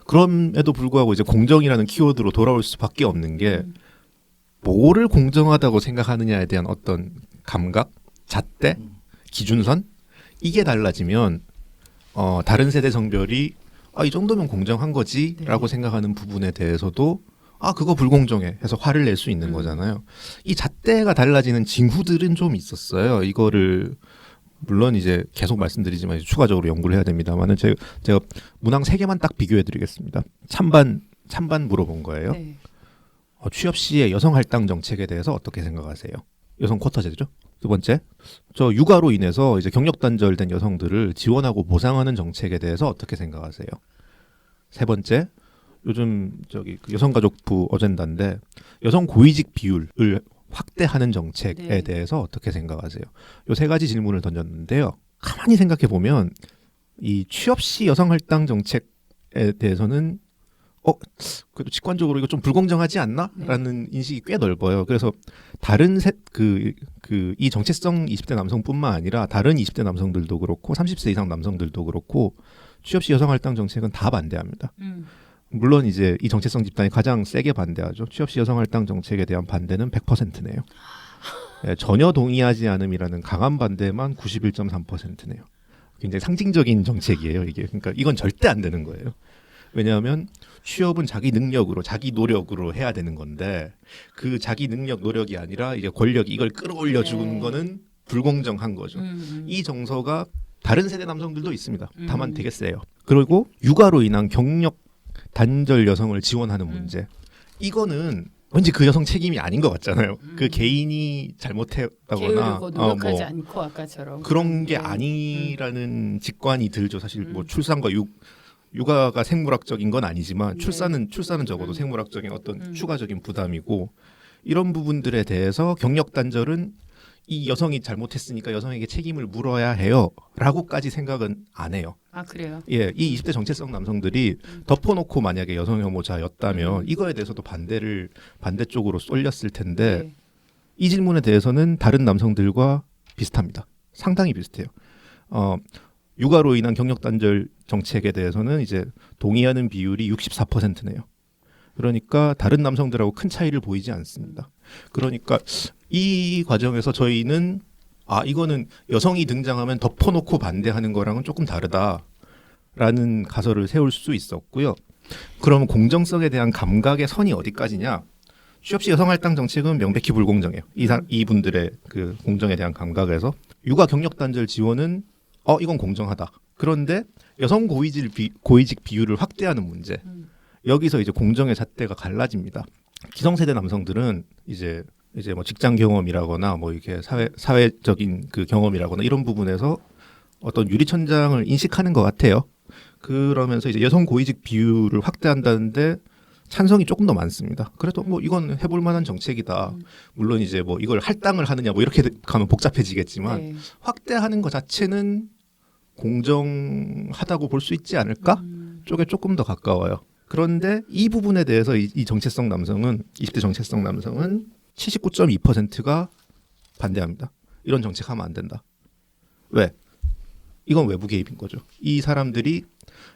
그럼에도 불구하고 이제 공정이라는 키워드로 돌아올 수밖에 없는 게 뭐를 공정하다고 생각하느냐에 대한 어떤 감각, 잣대, 기준선 이게 달라지면 다른 세대 성별이 이 정도면 공정한 거지라고 생각하는 부분에 대해서도 그거 불공정해 해서 화를 낼 수 있는 거잖아요. 이 잣대가 달라지는 징후들은 좀 있었어요. 이거를 물론 이제 계속 말씀드리지만 이제 추가적으로 연구를 해야 됩니다만은 제가 문항 3개만 딱 비교해드리겠습니다. 찬반 물어본 거예요. 네. 취업 시의 여성 할당 정책에 대해서 어떻게 생각하세요? 여성 쿼터 제도죠. 두 번째, 저 육아로 인해서 이제 경력 단절된 여성들을 지원하고 보상하는 정책에 대해서 어떻게 생각하세요? 세 번째, 요즘 그 여성가족부 어젠다인데 여성 고위직 비율을 확대하는 정책에 네. 대해서 어떻게 생각하세요? 요 3가지 질문을 던졌는데요. 가만히 생각해 보면 이 취업 시 여성 할당 정책에 대해서는 그래도 직관적으로 이거 좀 불공정하지 않나?라는 인식이 꽤 넓어요. 그래서 다른 이 정체성 20대 남성뿐만 아니라 다른 20대 남성들도 그렇고 30세 이상 남성들도 그렇고 취업 시 여성 할당 정책은 다 반대합니다. 물론 이제 이 정체성 집단이 가장 세게 반대하죠. 취업 시 여성 할당 정책에 대한 반대는 100%네요. 전혀 동의하지 않음이라는 강한 반대만 91.3%네요. 굉장히 상징적인 정책이에요, 이게. 그러니까 이건 절대 안 되는 거예요. 왜냐하면 취업은 자기 능력으로, 자기 노력으로 해야 되는 건데 그 자기 능력, 노력이 아니라 이제 권력이 이걸 끌어올려 주는 거는 불공정한 거죠. 이 정서가 다른 세대 남성들도 있습니다. 다만 되게 세요. 그리고 육아로 인한 경력 단절 여성을 지원하는 문제. 이거는 왠지 그 여성 책임이 아닌 것 같잖아요. 그 개인이 잘못했다거나 게으르고 노력하지 않고 아까처럼 그런 게 아니라는 직관이 들죠. 사실 뭐 출산과 육아가 생물학적인 건 아니지만 출산은 적어도 생물학적인 어떤 추가적인 부담이고 이런 부분들에 대해서 경력 단절은 이 여성이 잘못했으니까 여성에게 책임을 물어야 해요라고까지 생각은 안 해요. 아 그래요? 예, 이 20대 정체성 남성들이 덮어놓고 만약에 여성 혐오자였다면 이거에 대해서도 반대쪽으로 쏠렸을 텐데 네. 이 질문에 대해서는 다른 남성들과 비슷합니다. 상당히 비슷해요. 육아로 인한 경력 단절 정책에 대해서는 이제 동의하는 비율이 64%네요. 그러니까 다른 남성들하고 큰 차이를 보이지 않습니다. 그러니까 이 과정에서 저희는 이거는 여성이 등장하면 덮어놓고 반대하는 거랑은 조금 다르다라는 가설을 세울 수 있었고요. 그러면 공정성에 대한 감각의 선이 어디까지냐? 취업 시 여성 할당 정책은 명백히 불공정해요. 이분들의 그 공정에 대한 감각에서 육아 경력 단절 지원은 이건 공정하다. 그런데 여성 고위직 비율을 확대하는 문제. 여기서 이제 공정의 잣대가 갈라집니다. 기성세대 남성들은 이제 뭐 직장 경험이라거나 뭐 이렇게 사회적인 그 경험이라거나 이런 부분에서 어떤 유리천장을 인식하는 것 같아요. 그러면서 이제 여성 고위직 비율을 확대한다는데 찬성이 조금 더 많습니다. 그래도 뭐 이건 해볼 만한 정책이다. 물론 이제 뭐 이걸 할당을 하느냐 뭐 이렇게 가면 복잡해지겠지만 네. 확대하는 것 자체는 공정하다고 볼 수 있지 않을까? 쪽에 조금 더 가까워요. 그런데 이 부분에 대해서 이 정체성 남성은 20대 정체성 남성은 79.2%가 반대합니다. 이런 정책하면 안 된다. 왜? 이건 외부 개입인 거죠. 이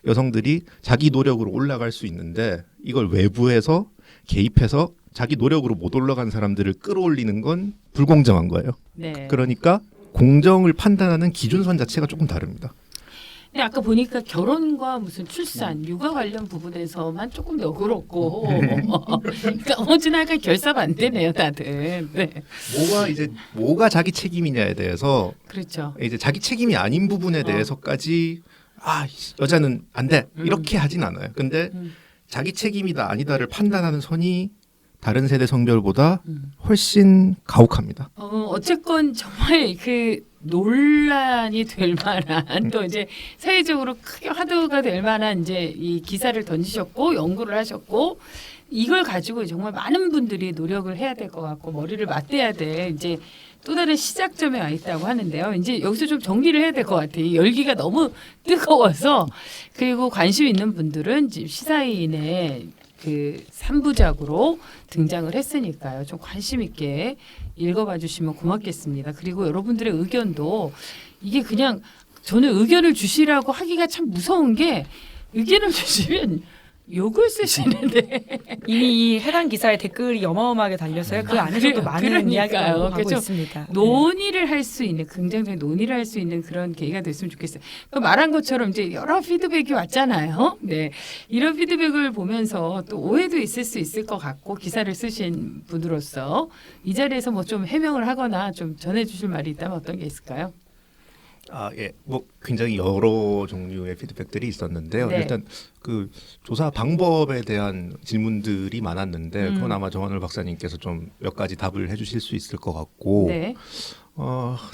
여성들이 자기 노력으로 올라갈 수 있는데 이걸 외부에서 개입해서 자기 노력으로 못 올라간 사람들을 끌어올리는 건 불공정한 거예요. 네. 그러니까 공정을 판단하는 기준선 자체가 조금 다릅니다. 근데 아까 보니까 결혼과 무슨 출산, 육아 관련 부분에서만 조금 너그럽고 그러니까 어찌나 약간 결사반대네요, 다들. 네. 뭐가 자기 책임이냐에 대해서 그렇죠. 이제 자기 책임이 아닌 부분에 대해서까지 여자는 안 돼. 이렇게 하진 않아요. 근데 자기 책임이다 아니다를 판단하는 선이 다른 세대 성별보다 훨씬 가혹합니다. 어쨌건 정말 그 논란이 될 만한 또 이제 사회적으로 크게 화두가 될 만한 이제 이 기사를 던지셨고 연구를 하셨고 이걸 가지고 정말 많은 분들이 노력을 해야 될 것 같고 머리를 맞대야 될 이제 또 다른 시작점에 와 있다고 하는데요. 이제 여기서 좀 정리를 해야 될 것 같아요. 이 열기가 너무 뜨거워서 그리고 관심 있는 분들은 지금 시사인의 그 3부작으로 등장을 했으니까요. 좀 관심 있게 읽어봐 주시면 고맙겠습니다. 그리고 여러분들의 의견도 이게 그냥 저는 의견을 주시라고 하기가 참 무서운 게 의견을 주시면 욕을 쓰시는데 이미 이 해당 기사에 댓글이 어마어마하게 달려서요. 그 안에서도 많은 그러니까요. 이야기가 하고 그렇죠. 있습니다. 논의를 할 수 있는 긍정적인 논의를 할 수 있는 그런 계기가 됐으면 좋겠어요. 그 말한 것처럼 이제 여러 피드백이 왔잖아요. 네, 이런 피드백을 보면서 또 오해도 있을 수 있을 것 같고 기사를 쓰신 분으로서 이 자리에서 뭐 좀 해명을 하거나 좀 전해주실 말이 있다면 어떤 게 있을까요? 예, 뭐 굉장히 여러 종류의 피드백들이 있었는데요. 네. 일단 그 조사 방법에 대한 질문들이 많았는데 그건 아마 정한울 박사님께서 좀 몇 가지 답을 해주실 수 있을 것 같고, 네,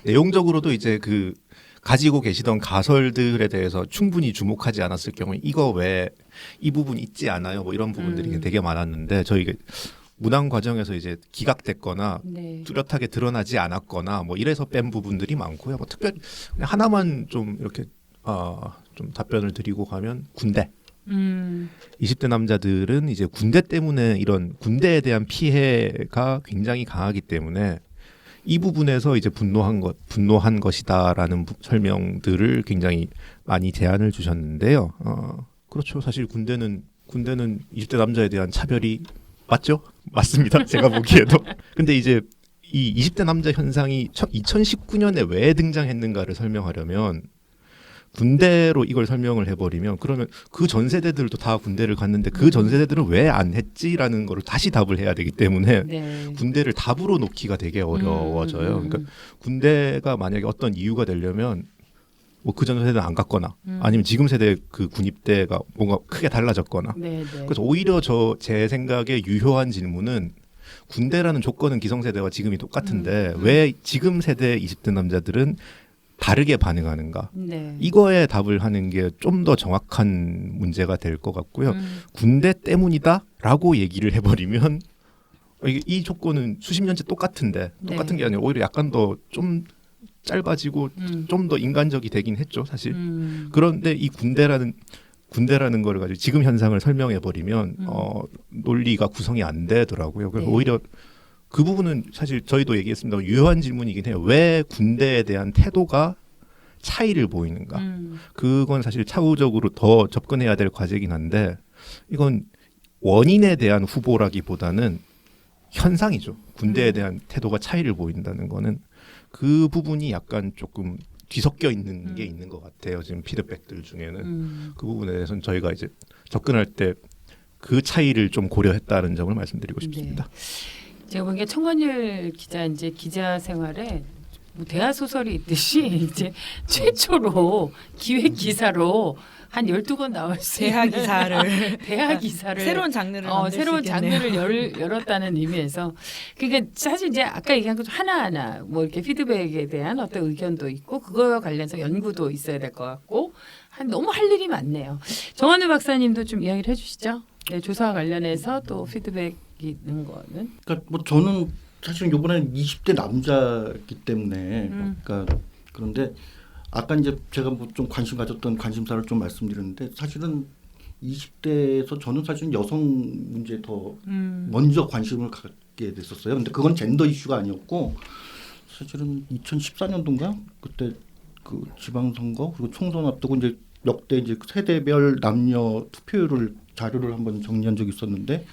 내용적으로도 이제 그 가지고 계시던 가설들에 대해서 충분히 주목하지 않았을 경우에 이거 왜 이 부분 있지 않아요? 뭐 이런 부분들이 되게 많았는데 저희가 문항 과정에서 이제 기각됐거나 네. 뚜렷하게 드러나지 않았거나 뭐 이래서 뺀 부분들이 많고요. 뭐 특별히 그냥 하나만 좀 이렇게 좀 답변을 드리고 가면 군대. 20대 남자들은 이제 군대 때문에 이런 군대에 대한 피해가 굉장히 강하기 때문에 이 부분에서 이제 분노한 것이다라는 설명들을 굉장히 많이 제안을 주셨는데요. 그렇죠. 사실 군대는 20대 남자에 대한 차별이 맞죠? 맞습니다. 제가 보기에도. 근데 이제 이 20대 남자 현상이 2019년에 왜 등장했는가를 설명하려면 군대로 이걸 설명을 해버리면 그러면 그 전 세대들도 다 군대를 갔는데 그 전 세대들은 왜 안 했지라는 거를 다시 답을 해야 되기 때문에 네. 군대를 답으로 놓기가 되게 어려워져요. 그러니까 군대가 만약에 어떤 이유가 되려면 뭐 그 전 세대는 안 갔거나 아니면 지금 세대 그 군입대가 뭔가 크게 달라졌거나 네, 네. 그래서 오히려 제 생각에 유효한 질문은 군대라는 조건은 기성세대와 지금이 똑같은데 왜 지금 세대 20대 남자들은 다르게 반응하는가? 네. 이거에 답을 하는 게 좀 더 정확한 문제가 될 것 같고요. 군대 때문이다라고 얘기를 해버리면 이 조건은 수십 년째 똑같은데 똑같은 네. 게 아니라 오히려 약간 더 좀 짧아지고 좀 더 인간적이 되긴 했죠, 사실. 그런데 이 군대라는 거를 가지고 지금 현상을 설명해 버리면 논리가 구성이 안 되더라고요. 그래서 네. 오히려 그 부분은 사실 저희도 얘기했습니다. 유효한 질문이긴 해요. 왜 군대에 대한 태도가 차이를 보이는가? 그건 사실 차후적으로 더 접근해야 될 과제이긴 한데 이건 원인에 대한 후보라기보다는 현상이죠. 군대에 대한 태도가 차이를 보인다는 거는 그 부분이 약간 조금 뒤섞여 있는 게 있는 것 같아요. 지금 피드백들 중에는 그 부분에 대해서는 저희가 이제 접근할 때 그 차이를 좀 고려했다는 점을 말씀드리고 싶습니다. 네. 제가 보기에 청관율 기자 이제 기자 생활에 뭐 대하 소설이 있듯이 이제 최초로 기획 기사로 한 12권 나올 수 대하 있는 기사를 대하 기사를 새로운 장르를 만들 수 새로운 있겠네요. 장르를 열었다는 의미에서 그러니까 사실 이제 아까 얘기한 것 하나하나 뭐 이렇게 피드백에 대한 어떤 의견도 있고 그거와 관련해서 연구도 있어야 될 것 같고 너무 할 일이 많네요. 정한우 박사님도 좀 이야기를 해주시죠. 네, 조사와 관련해서 또 피드백이 있는 거는. 그러니까 뭐 저는 사실 이번에는 20대 남자이기 때문에 그러니까 그런데 아까 이제 제가 뭐 좀 관심 가졌던 관심사를 좀 말씀드렸는데 사실은 20대에서 저는 사실 여성 문제에 더 먼저 관심을 갖게 됐었어요. 근데 그건 젠더 이슈가 아니었고 사실은 2014년도인가 그때 그 지방선거 그리고 총선 앞두고 이제 역대 이제 세대별 남녀 투표율을 자료를 한번 정리한 적이 있었는데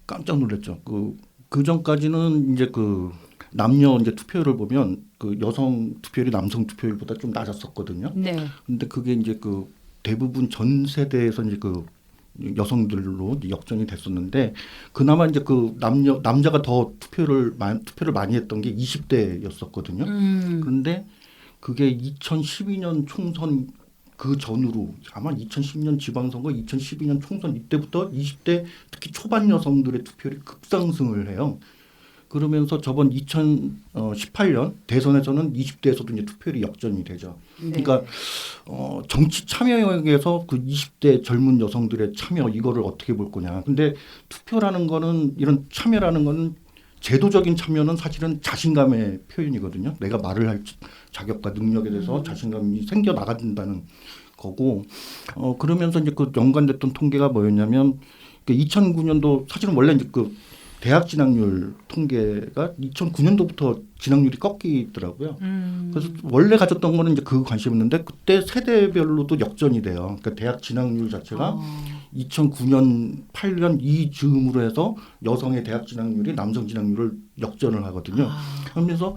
깜짝 놀랐죠. 그 전까지는 이제 그 남녀 이제 투표율을 보면 그 여성 투표율이 남성 투표율보다 좀 낮았었거든요. 네. 근데 그게 이제 그 대부분 전 세대에서 이제 그 여성들로 이제 역전이 됐었는데 그나마 이제 그 남자가 더 투표를 많이 했던 게 20대였었거든요. 그런데 그게 2012년 총선 그 전후로 아마 2010년 지방선거, 2012년 총선 이때부터 20대 특히 초반 여성들의 투표율이 급상승을 해요. 그러면서 저번 2018년 대선에서는 20대에서도 이제 투표율이 역전이 되죠. 네. 그러니까 정치 참여에서 그 20대 젊은 여성들의 참여 이거를 어떻게 볼 거냐. 근데 투표라는 거는 이런 참여라는 거는 제도적인 참여는 사실은 자신감의 표현이거든요. 내가 말을 할 자격과 능력에 대해서 자신감이 생겨 나간다는 거고. 그러면서 이제 그 연관됐던 통계가 뭐였냐면 2009년도 사실은 원래 이제 그 대학 진학률 통계가 2009년도부터 진학률이 꺾이더라고요. 그래서 원래 가졌던 거는 이제 그 관심이었는데 그때 세대별로도 역전이 돼요. 그러니까 대학 진학률 자체가 2009년, 8년 이 즈음으로 해서 여성의 대학 진학률이 남성 진학률을 역전을 하거든요. 그러면서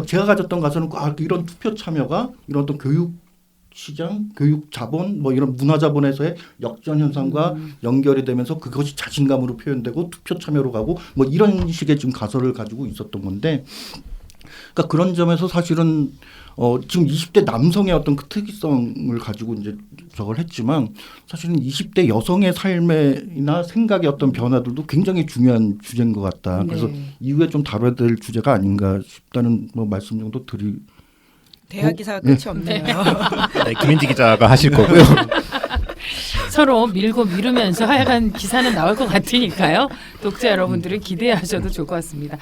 제가 가졌던 가설은 이런 투표 참여가 이런 어떤 교육 시장, 교육 자본, 뭐 이런 문화 자본에서의 역전 현상과 연결이 되면서 그것이 자신감으로 표현되고 투표 참여로 가고 뭐 이런 식의 지금 가설을 가지고 있었던 건데, 그러니까 그런 점에서 사실은 지금 20대 남성의 어떤 그 특이성을 가지고 이제 저걸 했지만 사실은 20대 여성의 삶이나 생각의 어떤 변화들도 굉장히 중요한 주제인 것 같다. 그래서 네. 이후에 좀 다뤄야 될 주제가 아닌가 싶다는 뭐 말씀 정도 드리. 대학 기사가 끝이 없네요. 네, 김인지 기자가 하실 거고요. 서로 밀고 미루면서 하여간 기사는 나올 것 같으니까요. 독자 여러분들은 기대하셔도 좋을 것 같습니다.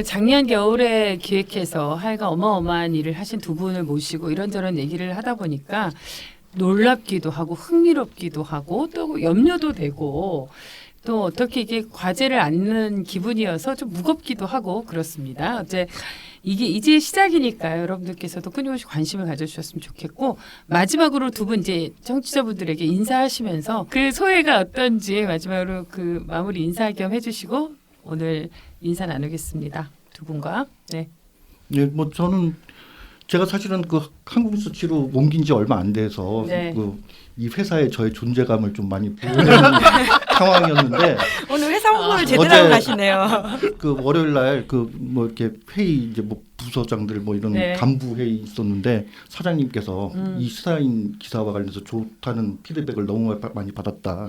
작년 겨울에 기획해서 하여간 어마어마한 일을 하신 두 분을 모시고 이런저런 얘기를 하다 보니까 놀랍기도 하고 흥미롭기도 하고 또 염려도 되고 또 어떻게 이게 과제를 안는 기분이어서 좀 무겁기도 하고 그렇습니다. 이게 이제 시작이니까요. 여러분들께서도 끊임없이 관심을 가져주셨으면 좋겠고 마지막으로 두 분 이제 청취자분들에게 인사하시면서 그 소회가 어떤지 마지막으로 그 마무리 인사 겸 해주시고 오늘 인사 나누겠습니다. 두 분과. 네. 네, 뭐 저는 제가 사실은 그 한국리서치로 옮긴 지 얼마 안 돼서 네. 이 회사에 저의 존재감을 좀 많이 보이는 상황이었는데 오늘 회사 홍보를 제대로 하고 가시네요. 그 월요일 날 그 뭐 이렇게 회의 이제 뭐 부서장들 뭐 이런 네. 간부 회의 있었는데 사장님께서 이 시사인 기사와 관련해서 좋다는 피드백을 너무 많이 받았다.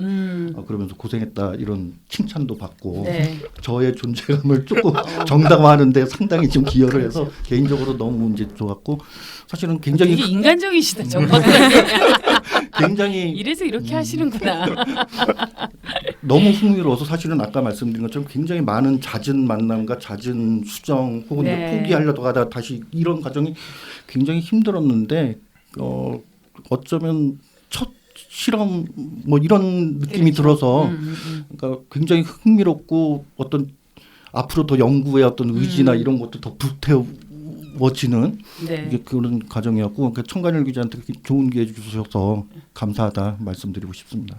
그러면서 고생했다 이런 칭찬도 받고 네. 저의 존재감을 조금 정당화하는데 상당히 좀 기여를 해서 개인적으로 너무 이제 좋았고 사실은 굉장히 되게 인간적이시다 정말. 굉장히 이래서 이렇게 하시는구나. 너무 흥미로워서 사실은 아까 말씀드린 것처럼 굉장히 많은 잦은 만남과 잦은 수정 혹은 네. 포기하려고 하다 다시 이런 과정이 굉장히 힘들었는데 어쩌면 첫 실험 뭐 이런 느낌이 그렇죠. 들어서 그러니까 굉장히 흥미롭고 어떤 앞으로 더 연구의 어떤 의지나 이런 것도 더 불태워지는 네. 이게 그런 과정이었고 그러니까 청간일 기자한테 좋은 기회 주셔서 감사하다 말씀드리고 싶습니다.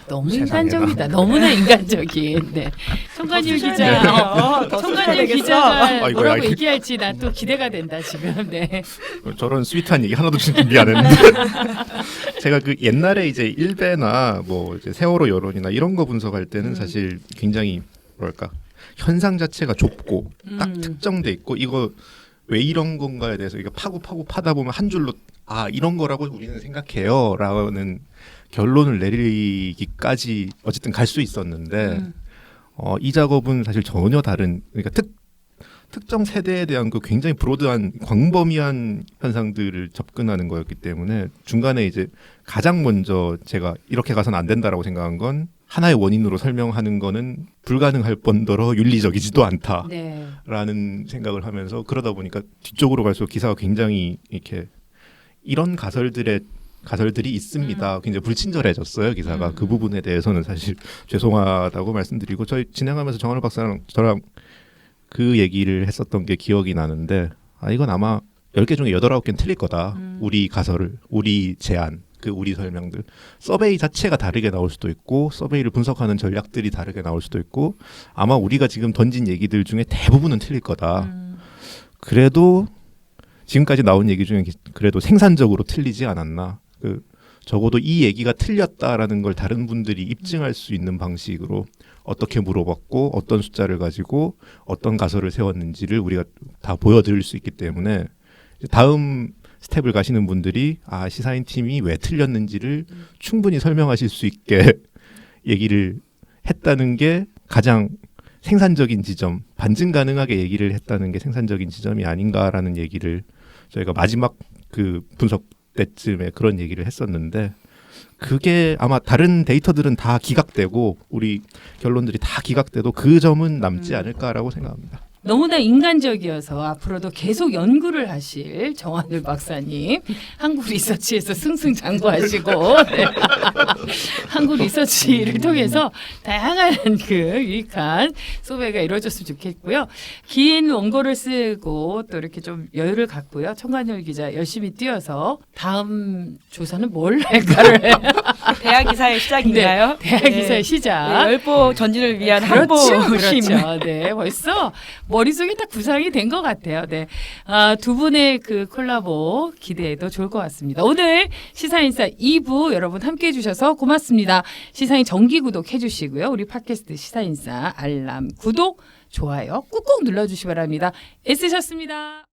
너무 세상에나. 인간적이다. 너무나 인간적인. 네. 청간율 기자. 청간율 기자가 아이고, 뭐라고 아이고. 얘기할지 나 또 기대가 된다 지금. 네. 저런 스윗한 얘기 하나도 준비 안 했는데 제가 그 옛날에 이제 일베나 뭐 이제 세월호 여론이나 이런 거 분석할 때는 사실 굉장히 뭐랄까 현상 자체가 좁고 딱 특정돼 있고 이거 왜 이런 건가에 대해서 이거 파고 파다 보면 한 줄로 이런 거라고 우리는 생각해요라는 결론을 내리기까지 어쨌든 갈 수 있었는데 이 작업은 사실 전혀 다른 그러니까 특정 세대에 대한 그 굉장히 브로드한 광범위한 현상들을 접근하는 거였기 때문에 중간에 이제 가장 먼저 제가 이렇게 가서는 안 된다라고 생각한 건 하나의 원인으로 설명하는 거는 불가능할 뿐더러 윤리적이지도 않다라는 네. 생각을 하면서 그러다 보니까 뒤쪽으로 갈수록 기사가 굉장히 이렇게 이런 가설들이 있습니다. 굉장히 불친절해졌어요 기사가. 그 부분에 대해서는 사실 죄송하다고 말씀드리고 저희 진행하면서 정한우 박사랑 저랑 그 얘기를 했었던 게 기억이 나는데 이건 아마 10개 중에 8, 9개는 틀릴 거다. 우리 가설을, 우리 제안, 우리 설명들. 서베이 자체가 다르게 나올 수도 있고 서베이를 분석하는 전략들이 다르게 나올 수도 있고 아마 우리가 지금 던진 얘기들 중에 대부분은 틀릴 거다. 그래도 지금까지 나온 얘기 중에 그래도 생산적으로 틀리지 않았나. 적어도 이 얘기가 틀렸다라는 걸 다른 분들이 입증할 수 있는 방식으로 어떻게 물어봤고 어떤 숫자를 가지고 어떤 가설을 세웠는지를 우리가 다 보여드릴 수 있기 때문에 다음 스텝을 가시는 분들이 시사인 팀이 왜 틀렸는지를 충분히 설명하실 수 있게 얘기를 했다는 게 가장 생산적인 지점, 반증 가능하게 얘기를 했다는 게 생산적인 지점이 아닌가라는 얘기를 저희가 마지막 그 분석 때쯤에 그런 얘기를 했었는데 그게 아마 다른 데이터들은 다 기각되고 우리 결론들이 다 기각돼도 그 점은 남지 않을까라고 생각합니다. 너무나 인간적이어서 앞으로도 계속 연구를 하실 정한울 박사님, 한국 리서치에서 승승장구하시고 네. 한국 리서치를 통해서 다양한 그 유익한 소배가 이루어졌으면 좋겠고요. 긴 원고를 쓰고 또 이렇게 좀 여유를 갖고요. 정한울 기자 열심히 뛰어서 다음 조사는 뭘 할까를 대학 기사의 시작인가요? 네, 대학 기사의 시작. 네, 열보 전진을 위한 그렇죠, 항보 힘. 그렇죠. 네, 벌써 머릿속에 딱 구상이 된 것 같아요. 네, 두 분의 그 콜라보 기대해도 좋을 것 같습니다. 오늘 시사인사 2부 여러분 함께해 주셔서 고맙습니다. 시사인 정기 구독해 주시고요. 우리 팟캐스트 시사인사 알람 구독, 좋아요 꾹꾹 눌러주시기 바랍니다. 애쓰셨습니다.